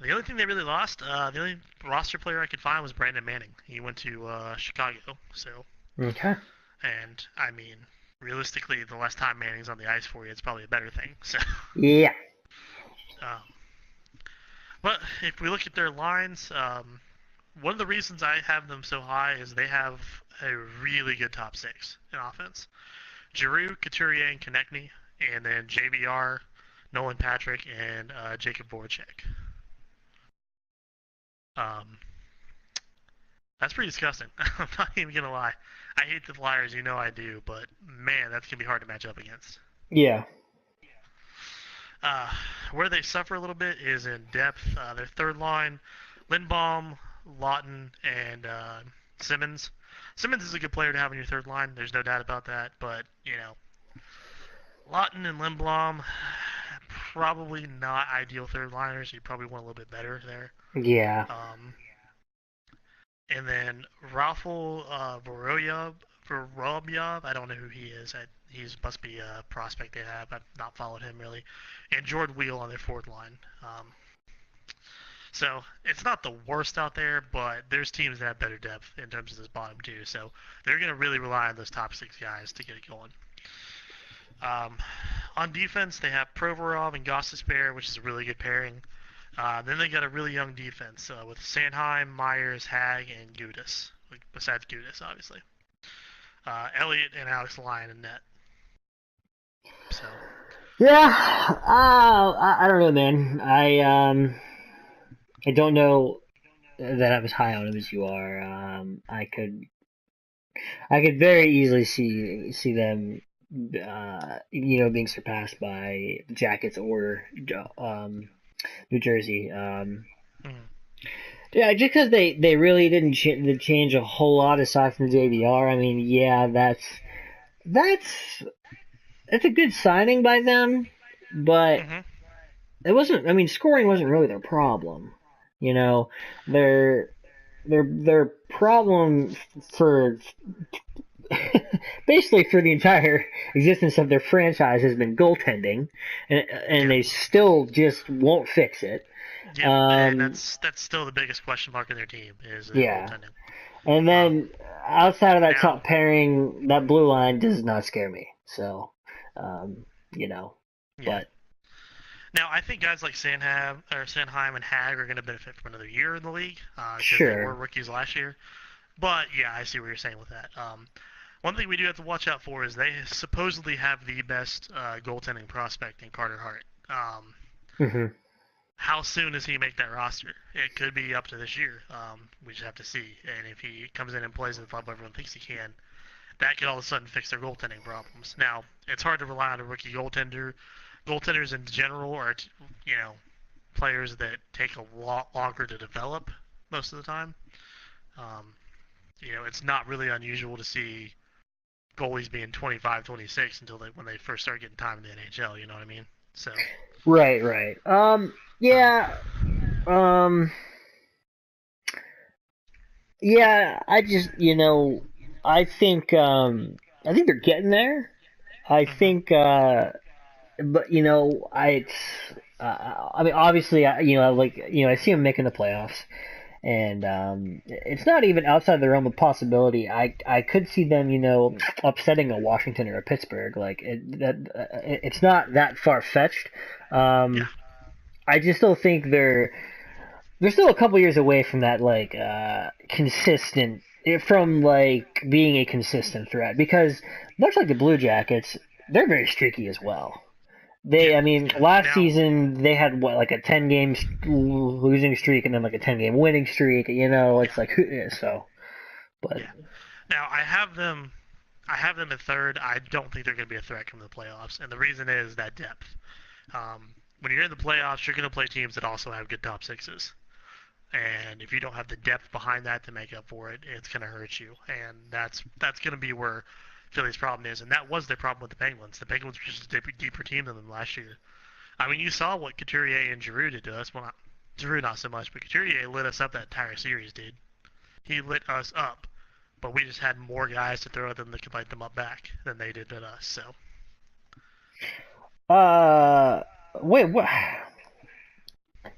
S2: The only thing they really lost, the only roster player I could find was Brandon Manning. He went to Chicago, so
S1: Okay.
S2: and I mean, realistically, the less time Manning's on the ice for you, it's probably a better thing. So,
S1: Yeah.
S2: um, but if we look at their lines, one of the reasons I have them so high is they have a really good top six in offense. Giroux, Couturier, and Konechny, and then JBR, Nolan Patrick, and Jacob Voracek. Um, that's pretty disgusting. I'm not even gonna lie. I hate the Flyers, you know I do, but man, that's gonna be hard to match up against.
S1: Yeah.
S2: Uh, where they suffer a little bit is in depth. Their third line, Lindbaum, Lawton, and Simmons. Simmons is a good player to have on your third line. There's no doubt about that. But Lawton and Lindblom, probably not ideal third liners. You probably want a little bit better there.
S1: Yeah.
S2: Um, and then Rafael Vorobyov, I don't know who he is. He must be a prospect they have. I've not followed him really. And Jordan Wheel on their fourth line. So it's not the worst out there, but there's teams that have better depth in terms of this bottom two. So they're going to really rely on those top six guys to get it going. On defense, they have Provorov and Gostisbehere, which is a really good pairing. Then they got a really young defense with Sanheim, Myers, Hag, and Gudis. Besides Gudis, obviously. Elliott and Alex Lyon in net. So.
S1: Yeah. I don't know, man. I don't know that I'm as high on him as you are. I could very easily see them, being surpassed by the Jackets or New Jersey.
S2: Mm.
S1: Yeah, just because they really didn't change a whole lot aside from JVR. I mean, yeah, that's a good signing by them, but
S2: Mm-hmm.
S1: it wasn't. I mean, scoring wasn't really their problem. You know, their problem for basically for the entire existence of their franchise has been goaltending, and
S2: Yep.
S1: they still just won't fix it.
S2: Yep. And that's still the biggest question mark in their team is their
S1: Yeah,
S2: goaltending.
S1: and then outside of that
S2: Now,
S1: top pairing, that blue line does not scare me. So, um, you know,
S2: yeah.
S1: but
S2: Now I think guys like Sanheim and Hag are going to benefit from another year in the league because they were
S1: sure,
S2: rookies last year. But yeah, I see what you're saying with that. One thing we do have to watch out for is they supposedly have the best goaltending prospect in Carter Hart.
S1: hmm
S2: How soon does he make that roster? It could be up to this year. We just have to see. And if he comes in and plays in the club everyone thinks he can, that could all of a sudden fix their goaltending problems. Now, it's hard to rely on a rookie goaltender. Goaltenders in general are, players that take a lot longer to develop most of the time. Um, it's not really unusual to see goalies being 25, 26 when they first start getting time in the NHL. You know what I mean? So,
S1: Right, right.
S2: um,
S1: Yeah. Um, yeah. I think, I think they're getting there. I
S2: mhm.
S1: think, but I mean, obviously, I see them making the playoffs, and it's not even outside the realm of possibility. I could see them, upsetting a Washington or a Pittsburgh. It's not that far fetched.
S2: Yeah,
S1: Um, I just still think they're still a couple years away from that consistent from like being a consistent threat because much like the Blue Jackets, they're very streaky as well. I
S2: yeah,
S1: mean,
S2: yeah.
S1: last
S2: Now,
S1: season they had what like a 10 game losing streak and then like a 10 game winning streak.
S2: yeah,
S1: It's like so. But
S2: yeah. Now I have them. I have them at third. I don't think they're going to be a threat come the playoffs, and the reason is that depth. When you're in the playoffs, you're going to play teams that also have good top sixes. And if you don't have the depth behind that to make up for it, it's going to hurt you. And that's going to be where Philly's problem is. And that was their problem with the Penguins. The Penguins were just a deeper team than them last year. I mean, you saw what Couturier and Giroux did to us. Well, not, Giroux not so much, but Couturier lit us up that entire series, dude. He lit us up. But we just had more guys to throw at them that could light them up back than they did at us. So
S1: uh, wait, what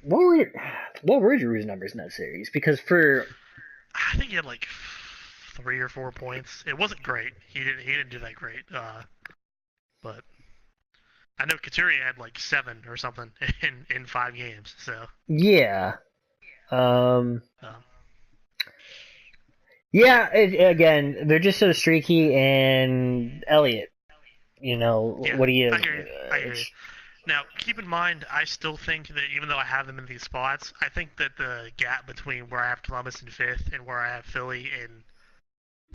S1: were what were Giroux's numbers in that series? Because for
S2: I think he had like 3 or 4 points. It wasn't great. He didn't do that great. But I know Couturier had like 7 or something in 5 games. So
S1: yeah, um,
S2: um,
S1: yeah. Again, they're just so streaky and Elliott.
S2: yeah,
S1: What do you?
S2: I hear you. I hear you.
S1: It's
S2: Now, keep in mind, I still think that even though I have them in these spots, I think that the gap between where I have Columbus in fifth and where I have Philly in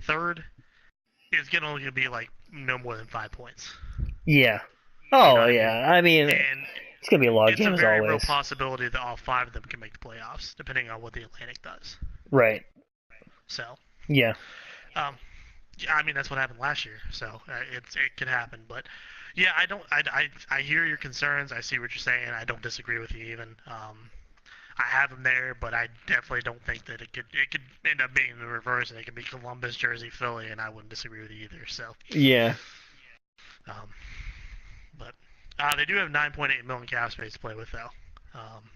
S2: third is going to be like no more than 5 points.
S1: yeah.
S2: You know
S1: Oh
S2: what I mean?
S1: yeah. I mean,
S2: And
S1: it's gonna be a log
S2: it's a
S1: jam as
S2: very real
S1: always.
S2: possibility that all 5 of them can make the playoffs, depending on what the Atlantic does.
S1: Right.
S2: So,
S1: Yeah.
S2: um, yeah, I mean that's what happened last year, so it could happen. But yeah, I don't. I hear your concerns. I see what you're saying. I don't disagree with you even. I have them there, but I definitely don't think that it could end up being the reverse, and it could be Columbus, Jersey, Philly, and I wouldn't disagree with you either. So,
S1: Yeah.
S2: um, but they do have 9.8 million cap space to play with though,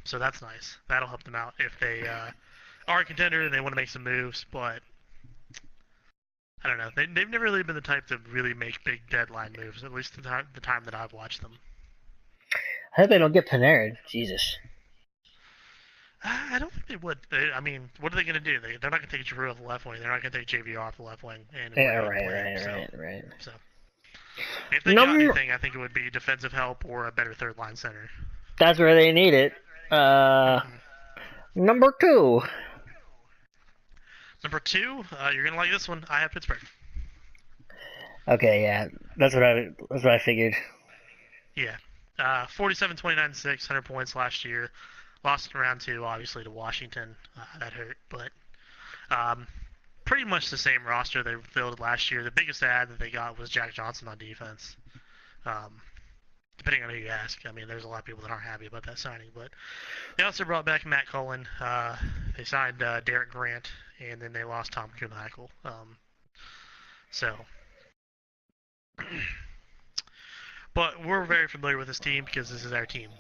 S2: so that's nice. That'll help them out if they are a contender and they want to make some moves. But I don't know. They've never really been the type to really make big deadline moves, at least the time that I've watched them.
S1: I hope they don't get Panarin. Jesus.
S2: I don't think they would. I mean, what are they going to do? They're not going to take Giroux off the left wing. They're not going to take JVR off the left wing and
S1: Yeah.
S2: where he
S1: Right.
S2: played.
S1: Right.
S2: So,
S1: Right. Right.
S2: so if they got
S1: Number.
S2: anything, I think it would be defensive help or a better third line center.
S1: That's where they need it.
S2: Mm-hmm.
S1: Number two.
S2: Number two, you're going to like this one. I have Pittsburgh.
S1: Okay. Yeah. That's what I figured.
S2: Yeah. 47, 29, 6, 100 points last year. Lost in round two, obviously, to Washington. That hurt. But um, pretty much the same roster they filled last year. The biggest add that they got was Jack Johnson on defense. Um, depending on who you ask. I mean, there's a lot of people that aren't happy about that signing. But they also brought back Matt Cullen. They signed Derek Grant. And then they lost Tom Kuhnheikel. So But we're very familiar with this team because this is our team.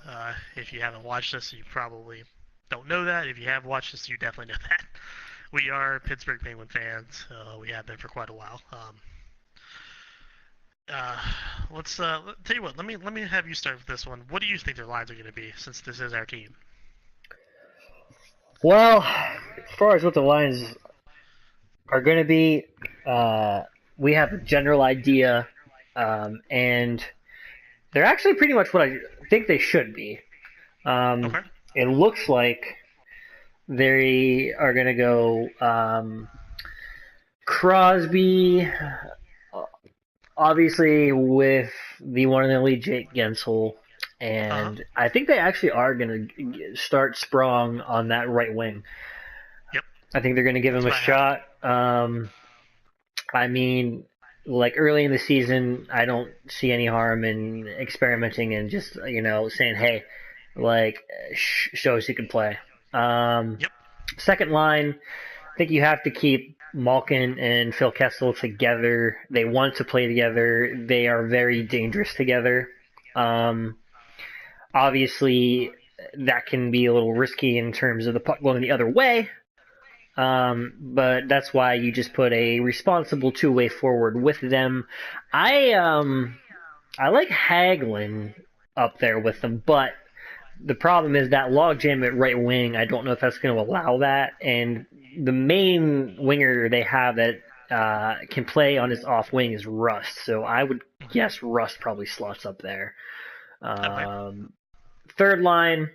S2: If you haven't watched us, you probably don't know that. If you have watched us, you definitely know that. We are Pittsburgh Penguin fans. We have been for quite a while. Uh, let's tell you what. Let me have you start with this one. What do you think their lines are going to be since this is our team?
S1: Well, as far as what the lines are going to be, we have a general idea, and they're actually pretty much what I think they should be.
S2: Okay.
S1: It looks like they are going to go Crosby, obviously with the one and only Jake Gensel,
S2: Uh huh.
S1: and I think they actually are going to start Sprong on that right wing.
S2: Yep.
S1: I think they're going to give
S2: That's
S1: him a
S2: what I have.
S1: shot. I mean, like early in the season, I don't see any harm in experimenting and just saying, hey, like show us you can play. Um,
S2: Yep.
S1: Second line, I think you have to keep Malkin and Phil Kessel together. They want to play together. They are very dangerous together. Um, Obviously, that can be a little risky in terms of the puck going the other way. But that's why you just put a responsible two-way forward with them. I like Hagelin up there with them, but the problem is that logjam at right wing. I don't know if that's going to allow that. And the main winger they have that can play on his off wing is Rust. So I would guess Rust probably slots up there.
S2: Okay.
S1: Um, Third line,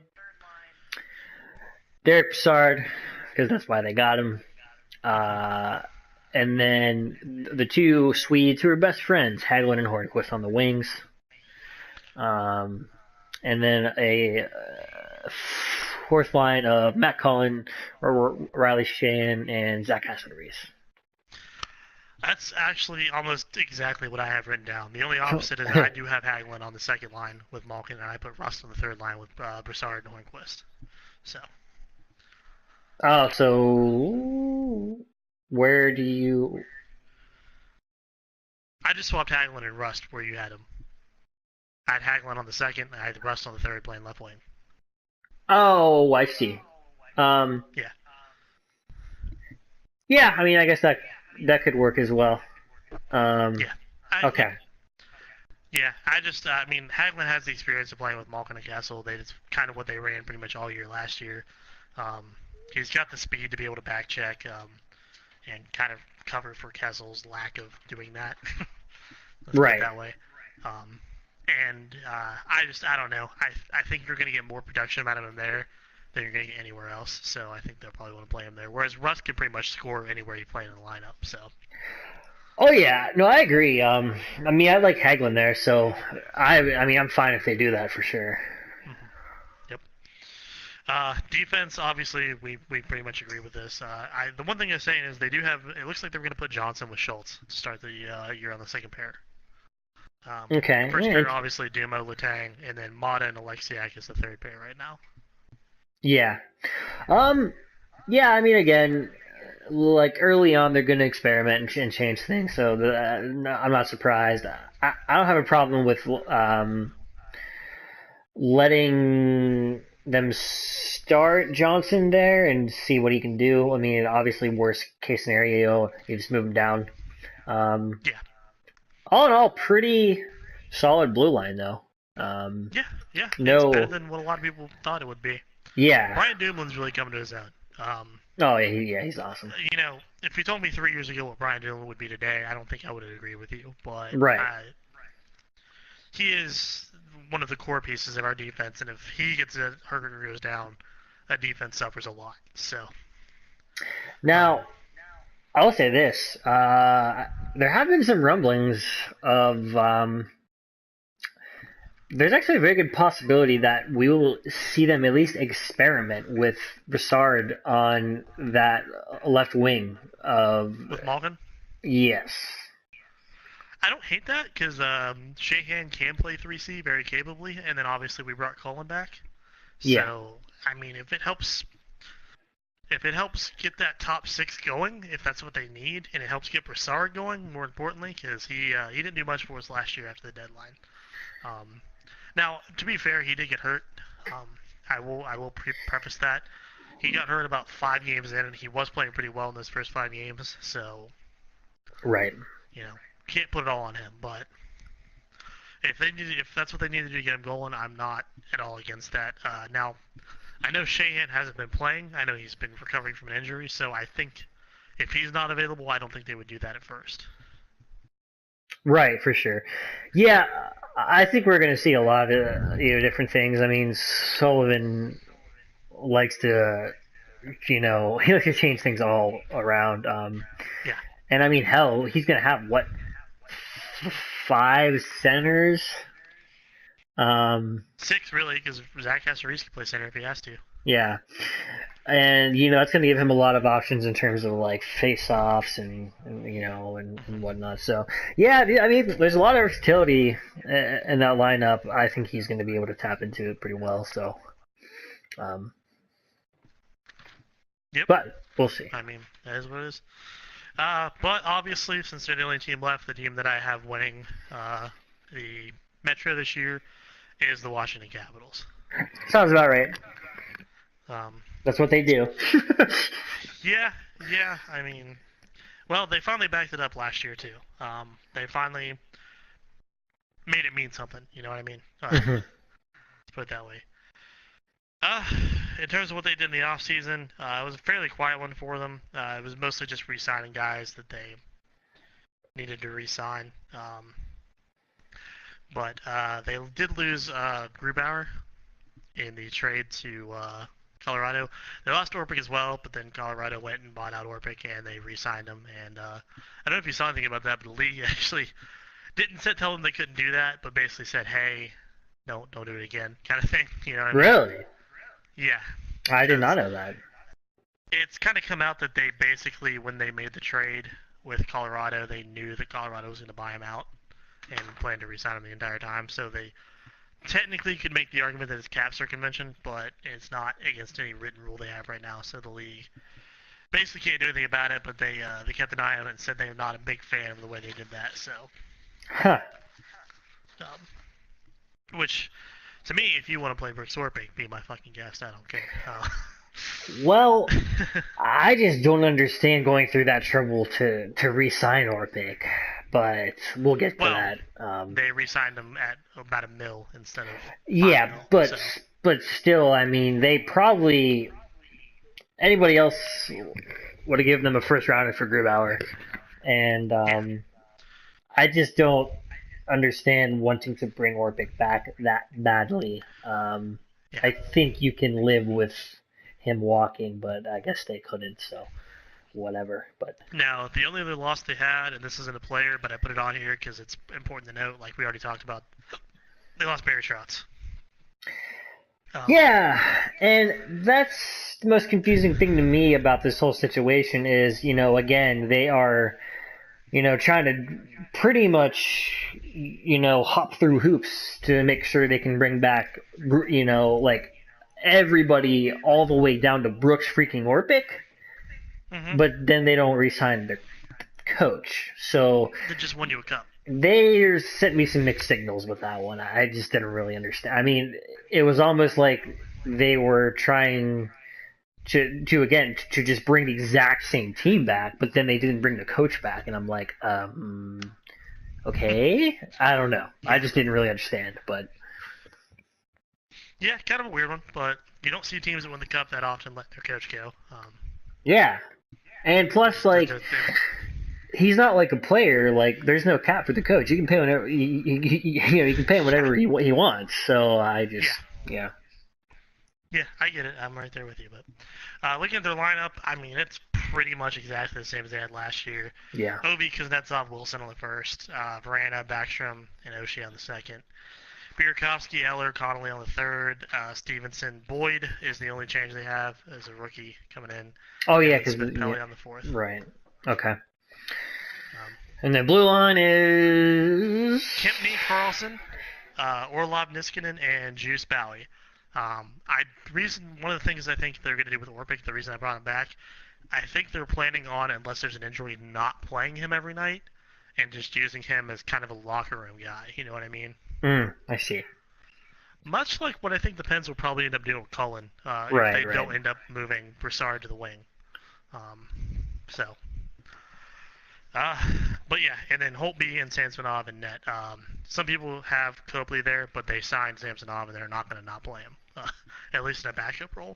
S1: Derek Brassard, because that's why they got him. Uh, and then the two Swedes who are best friends, Hagelin and Hornquist on the wings. Um, and then a fourth line of Matt Cullen, Riley Shan, and Zach Hassan-Reese.
S2: That's actually almost exactly what I have written down. The only opposite is I do have Hagelin on the second line with Malkin, and I put Rust on the third line with Brassard and Hornquist. So
S1: Oh, so where do you?
S2: I just swapped Hagelin and Rust where you had him. I had Hagelin on the second, and I had Rust on the third, playing left wing.
S1: Oh, I see. Um,
S2: Yeah.
S1: yeah, I mean, I guess that could work as well. Um,
S2: Yeah. I
S1: okay.
S2: yeah. I mean, Hagelin has the experience of playing with Malkin and Kessel. It's kind of what they ran pretty much all year last year. Um, he's got the speed to be able to back check and kind of cover for Kessel's lack of doing that. Let's put it
S1: Right.
S2: that way. Um, and I don't know. I think you're going to get more production out of him there than you're going to get anywhere else. So I think they'll probably want to play him there. Whereas Russ can pretty much score anywhere you play in the lineup. So
S1: Oh yeah, no, I agree. I mean, I like Hagelin there, so I mean, I'm fine if they do that for sure.
S2: mhm. Yep. Defense, obviously, we pretty much agree with this. The one thing I'm saying is they do have. It looks like they're going to put Johnson with Schultz to start the year on the second pair.
S1: Okay.
S2: First pair, obviously, Dumo, Letang, and then Mata and Alexiak is the third pair right now.
S1: Yeah. Um. Yeah. I mean, again, like early on, they're going to experiment and change things. So no, I'm not surprised. I don't have a problem with letting them start Johnson there and see what he can do. I mean, obviously, worst case scenario, you just move him down. Um,
S2: Yeah,
S1: all in all, pretty solid blue line though. Um,
S2: yeah, yeah. It's better
S1: no,
S2: than what a lot of people thought it would be.
S1: yeah.
S2: Brian Dumoulin's really coming to his own.
S1: Oh yeah, yeah, he's awesome.
S2: If you told me 3 years ago what Brian Dumoullin would be today, I don't think I would agree with you. But
S1: Right.
S2: he is one of the core pieces of our defense, and if he gets hurt or goes down, that defense suffers a lot. So, um,
S1: Now, I will say this: there have been some rumblings of there's actually a very good possibility that we will see them at least experiment with Brassard on that left wing of
S2: with Malkin,
S1: yes.
S2: I don't hate that because Shahan can play 3C very capably, and then obviously we brought Cullen back.
S1: Yeah.
S2: So, I mean, if it helps get that top six going, if that's what they need, and it helps get Brassard going, more importantly, because he didn't do much for us last year after the deadline. Um, Now, to be fair, he did get hurt. Um, I will preface that he got hurt about 5 games in, and he was playing pretty well in those first 5 games. So
S1: Right.
S2: can't put it all on him. But if that's what they need to do to get him going, I'm not at all against that. Now, I know Shahan hasn't been playing. I know he's been recovering from an injury. So I think if he's not available, I don't think they would do that at first.
S1: Right, for sure. Yeah, I think we're going to see a lot of different things. I mean, Sullivan likes to he likes to change things all around.
S2: Yeah,
S1: And I mean, hell, he's going to have what 5 centers. Um,
S2: six really, because Zach Caceres can play center if he has to.
S1: yeah. And that's going to give him a lot of options in terms of like face-offs and whatnot. So yeah, I mean, there's a lot of versatility in that lineup. I think he's going to be able to tap into it pretty well. So, um,
S2: Yep.
S1: but we'll see.
S2: I mean, that is what it is. But obviously, since they're the only team left, the team that I have winning the Metro this year is the Washington Capitals.
S1: Sounds about right.
S2: Um,
S1: That's what they do.
S2: yeah, yeah. I mean, well, they finally backed it up last year too. They finally made it mean something. You know what I mean?
S1: Mhm.
S2: Let's put it that way. Uh, in terms of what they did in the off season, it was a fairly quiet one for them. It was mostly just re-signing guys that they needed to re-sign. But they did lose Grubauer in the trade to Colorado. They lost Orpik as well, but then Colorado went and bought out Orpik and they re-signed him. And I don't know if you saw anything about that, but the league actually didn't tell them they couldn't do that, but basically said, "Hey, don't do it again," kind of thing. You know what I mean?
S1: Really?
S2: Yeah.
S1: I did not
S2: Because
S1: know that.
S2: it's kind of come out that they basically, when they made the trade with Colorado, they knew that Colorado was going to buy him out and planned to re-sign him the entire time. So they technically could make the argument that it's cap circumvention, but it's not against any written rule they have right now. So the league basically can't do anything about it. But they kept an eye on it and said they're not a big fan of the way they did that. So,
S1: Huh.
S2: which to me, if you want to play Brooks Orpik, be my fucking guest. I don't care.
S1: Well, I just don't understand going through that trouble to re-sign Orpik, but we'll get to
S2: well,
S1: that.
S2: they re-signed him at about $1 million instead of
S1: Yeah,
S2: 5 mil.
S1: but
S2: So
S1: but still, I mean, they probably anybody else would have given them a first rounder for Grubauer, and
S2: yeah,
S1: I just don't understand wanting to bring Orpik back that badly.
S2: yeah.
S1: I think you can live with him walking, but I guess they couldn't, so whatever. But
S2: Now, the only other loss they had, and this isn't a player, but I put it on here because it's important to note, like we already talked about, they lost Barry Trotz. Um,
S1: yeah, and that's the most confusing thing to me about this whole situation is, again, they are, trying to pretty much, hop through hoops to make sure they can bring back, like everybody all the way down to Brooks freaking Orpik,
S2: mm-hmm.
S1: but then they don't re-sign the coach. So
S2: They just won you a cup.
S1: they sent me some mixed signals with that one. I just didn't really understand. I mean, it was almost like they were trying to just bring the exact same team back, but then they didn't bring the coach back, and I'm like, okay, I don't know. I just didn't really understand, but
S2: Yeah, kind of a weird one, but you don't see teams that win the cup that often let their coach go.
S1: yeah. And plus, like, he's not like a player. Like, there's no cap for the coach. You can pay whatever you can pay him whatever he wants. So I just yeah.
S2: Yeah, I get it. I'm right there with you. But looking at their lineup, I mean, it's pretty much exactly the same as they had last year.
S1: Yeah.
S2: Obi, Kuznetsov, Wilson on the first, Verana, Backstrom, and Oshie on the second. Burakovsky, Eller, Connolly on the third. Stevenson, Boyd is the only change they have as a rookie coming in.
S1: Oh yeah,
S2: And
S1: because
S2: Smith Pelly on the fourth.
S1: right. Okay. And the blue line is
S2: Kempney, Carlson, Orlov Niskanen, and Juice Bowie. One of the things I think they're going to do with Orpik, the reason I brought him back, I think they're planning on, unless there's an injury, not playing him every night and just using him as kind of a locker room guy. You know what I mean?
S1: I see.
S2: Much like what I think the Pens will probably end up doing with Cullen
S1: Right,
S2: if they don't end up moving Broussard to the wing. So, but yeah, and then Holtby and Samsonov and net. Some people have Copley there, but they signed Samsonov and they're not going to not play him, at least in a backup role.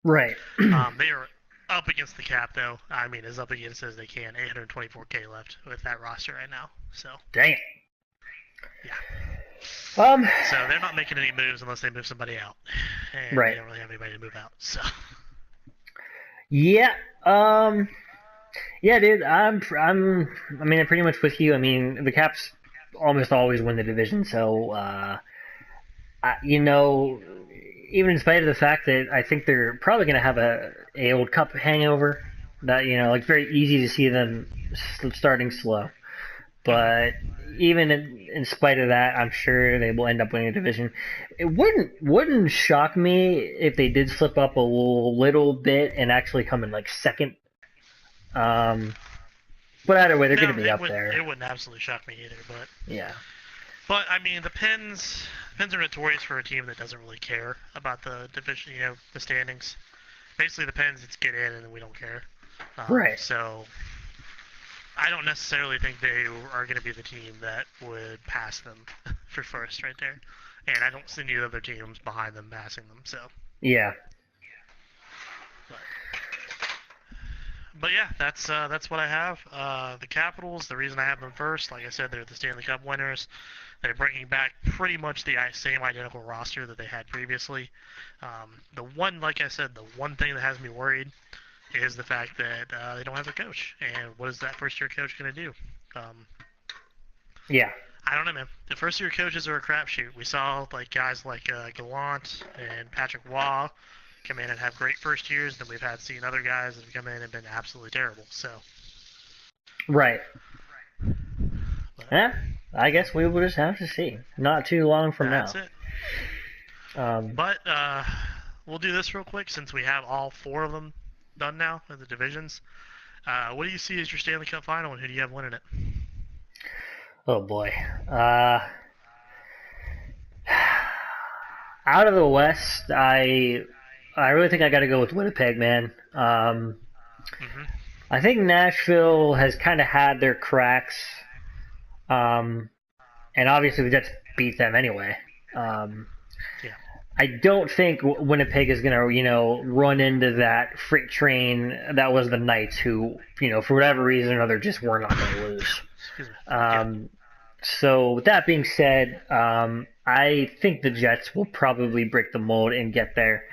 S1: Right.
S2: They are up against the cap, though. I mean, as up against as they can. 824K left with that roster right now. So.
S1: Dang it.
S2: Yeah.
S1: So
S2: they're not making any moves unless they move somebody out, and
S1: right.
S2: they don't really have anybody to move out. So.
S1: Yeah. Yeah, dude. I'm pretty much with you. I mean, the Caps almost always win the division, so even in spite of the fact that I think they're probably going to have a old cup hangover, that like very easy to see them starting slow. But even in spite of that, I'm sure they will end up winning the division. It wouldn't shock me if they did slip up a little bit and actually come in like second. But either way, they're going
S2: No,
S1: to be up there.
S2: it wouldn't absolutely shock me either.
S1: Yeah.
S2: But I mean, the Pens are notorious for a team that doesn't really care about the division, the standings. Basically, the Pens, it's get in and we don't care.
S1: Right.
S2: So I don't necessarily think they are going to be the team that would pass them for first right there. And I don't see any other teams behind them passing them. So.
S1: Yeah.
S2: But yeah, that's what I have. The Capitals, the reason I have them first, like I said, they're the Stanley Cup winners. They're bringing back pretty much the same identical roster that they had previously. Like I said, the one thing that has me worried is the fact that they don't have a coach. And what is that first-year coach going to do?
S1: Yeah.
S2: I don't know, man. The first-year coaches are a crapshoot. We saw guys like Gallant and Patrick Waugh come in and have great first years, then we've seen other guys that have come in and been absolutely terrible. So.
S1: Right. Yeah, I guess we will just have to see. Not too long from
S2: That's
S1: now.
S2: That's it. But we'll do this real quick since we have all 4 of them done now in the divisions. What do you see as your Stanley Cup final, and who do you have winning it?
S1: Oh boy. Out of the West, I really think I got to go with Winnipeg, man. I think Nashville has kind of had their cracks, and obviously the Jets beat them anyway.
S2: Yeah.
S1: I don't think Winnipeg is going to, run into that freight train that was the Knights, who, for whatever reason or another, just were not going to lose. So with that being said, I think the Jets will probably break the mold and get there.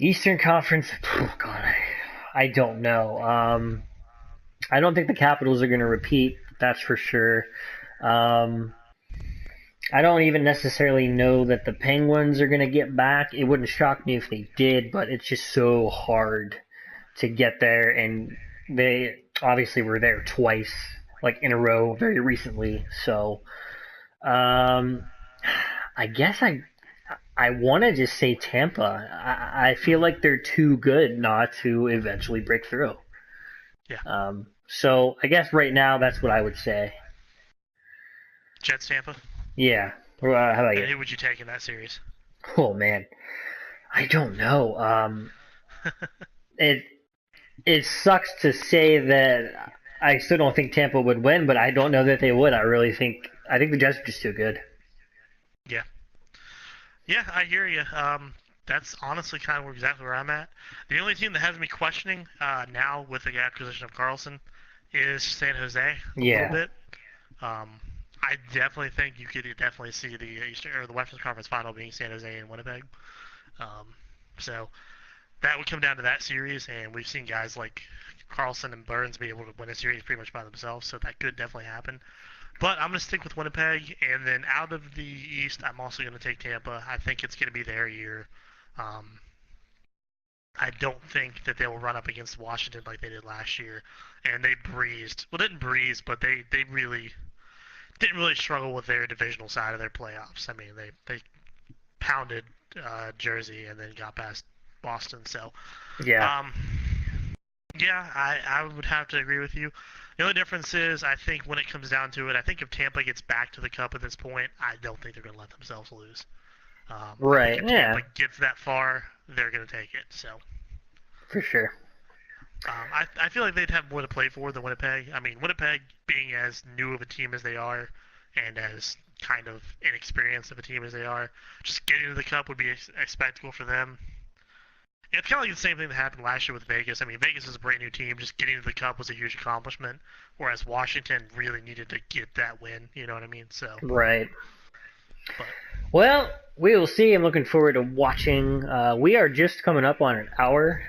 S1: Eastern Conference, oh God, I don't know. I don't think the Capitals are going to repeat, that's for sure. I don't even necessarily know that the Penguins are going to get back. It wouldn't shock me if they did, but it's just so hard to get there, and they obviously were there twice, in a row very recently. So, I guess I want to just say Tampa. I feel like they're too good not to eventually break through.
S2: Yeah.
S1: So I guess right now that's what I would say.
S2: Jets Tampa?
S1: Yeah. How about you?
S2: Who would you take in that series?
S1: Oh man, I don't know. It sucks to say that I still don't think Tampa would win, but I don't know that they would. I think the Jets are just too good.
S2: Yeah. Yeah, I hear you. That's honestly kind of exactly where I'm at. The only team that has me questioning now with the acquisition of Carlson is San Jose a little bit. I definitely think you could definitely see the Eastern or the Western Conference Final being San Jose and Winnipeg. So that would come down to that series, and we've seen guys like Carlson and Burns be able to win a series pretty much by themselves, so that could definitely happen. But I'm going to stick with Winnipeg, and then out of the East, I'm also going to take Tampa. I think it's going to be their year. I don't think that they will run up against Washington like they did last year, and they breezed. Well, didn't breeze, but they really didn't really struggle with their divisional side of their playoffs. I mean, they pounded Jersey and then got past Boston. So,
S1: yeah,
S2: I would have to agree with you. The only difference is, I think when it comes down to it, I think if Tampa gets back to the Cup at this point, I don't think they're going to let themselves lose.
S1: right,
S2: I think if Tampa gets that far, they're going to take it. So,
S1: for sure.
S2: I feel like they'd have more to play for than Winnipeg. I mean, Winnipeg being as new of a team as they are, and as kind of inexperienced of a team as they are, just getting to the Cup would be a spectacle for them. It's kind of like the same thing that happened last year with Vegas. I mean, Vegas is a brand new team. Just getting to the Cup was a huge accomplishment, whereas Washington really needed to get that win. You know what I mean? So
S1: right.
S2: But,
S1: well, we will see. I'm looking forward to watching. We are just coming up on an hour,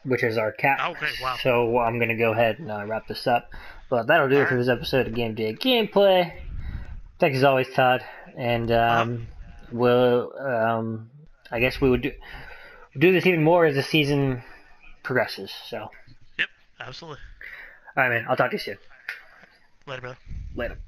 S1: which is our cap.
S2: Okay, wow.
S1: So I'm going to go ahead and wrap this up. But that'll do it for this episode of Gameday Gameplay. Thanks as always, Todd. And I guess we would do this even more as the season progresses. So, all
S2: Yep, absolutely.
S1: right, man. I'll talk to you soon.
S2: Later, brother.
S1: Later.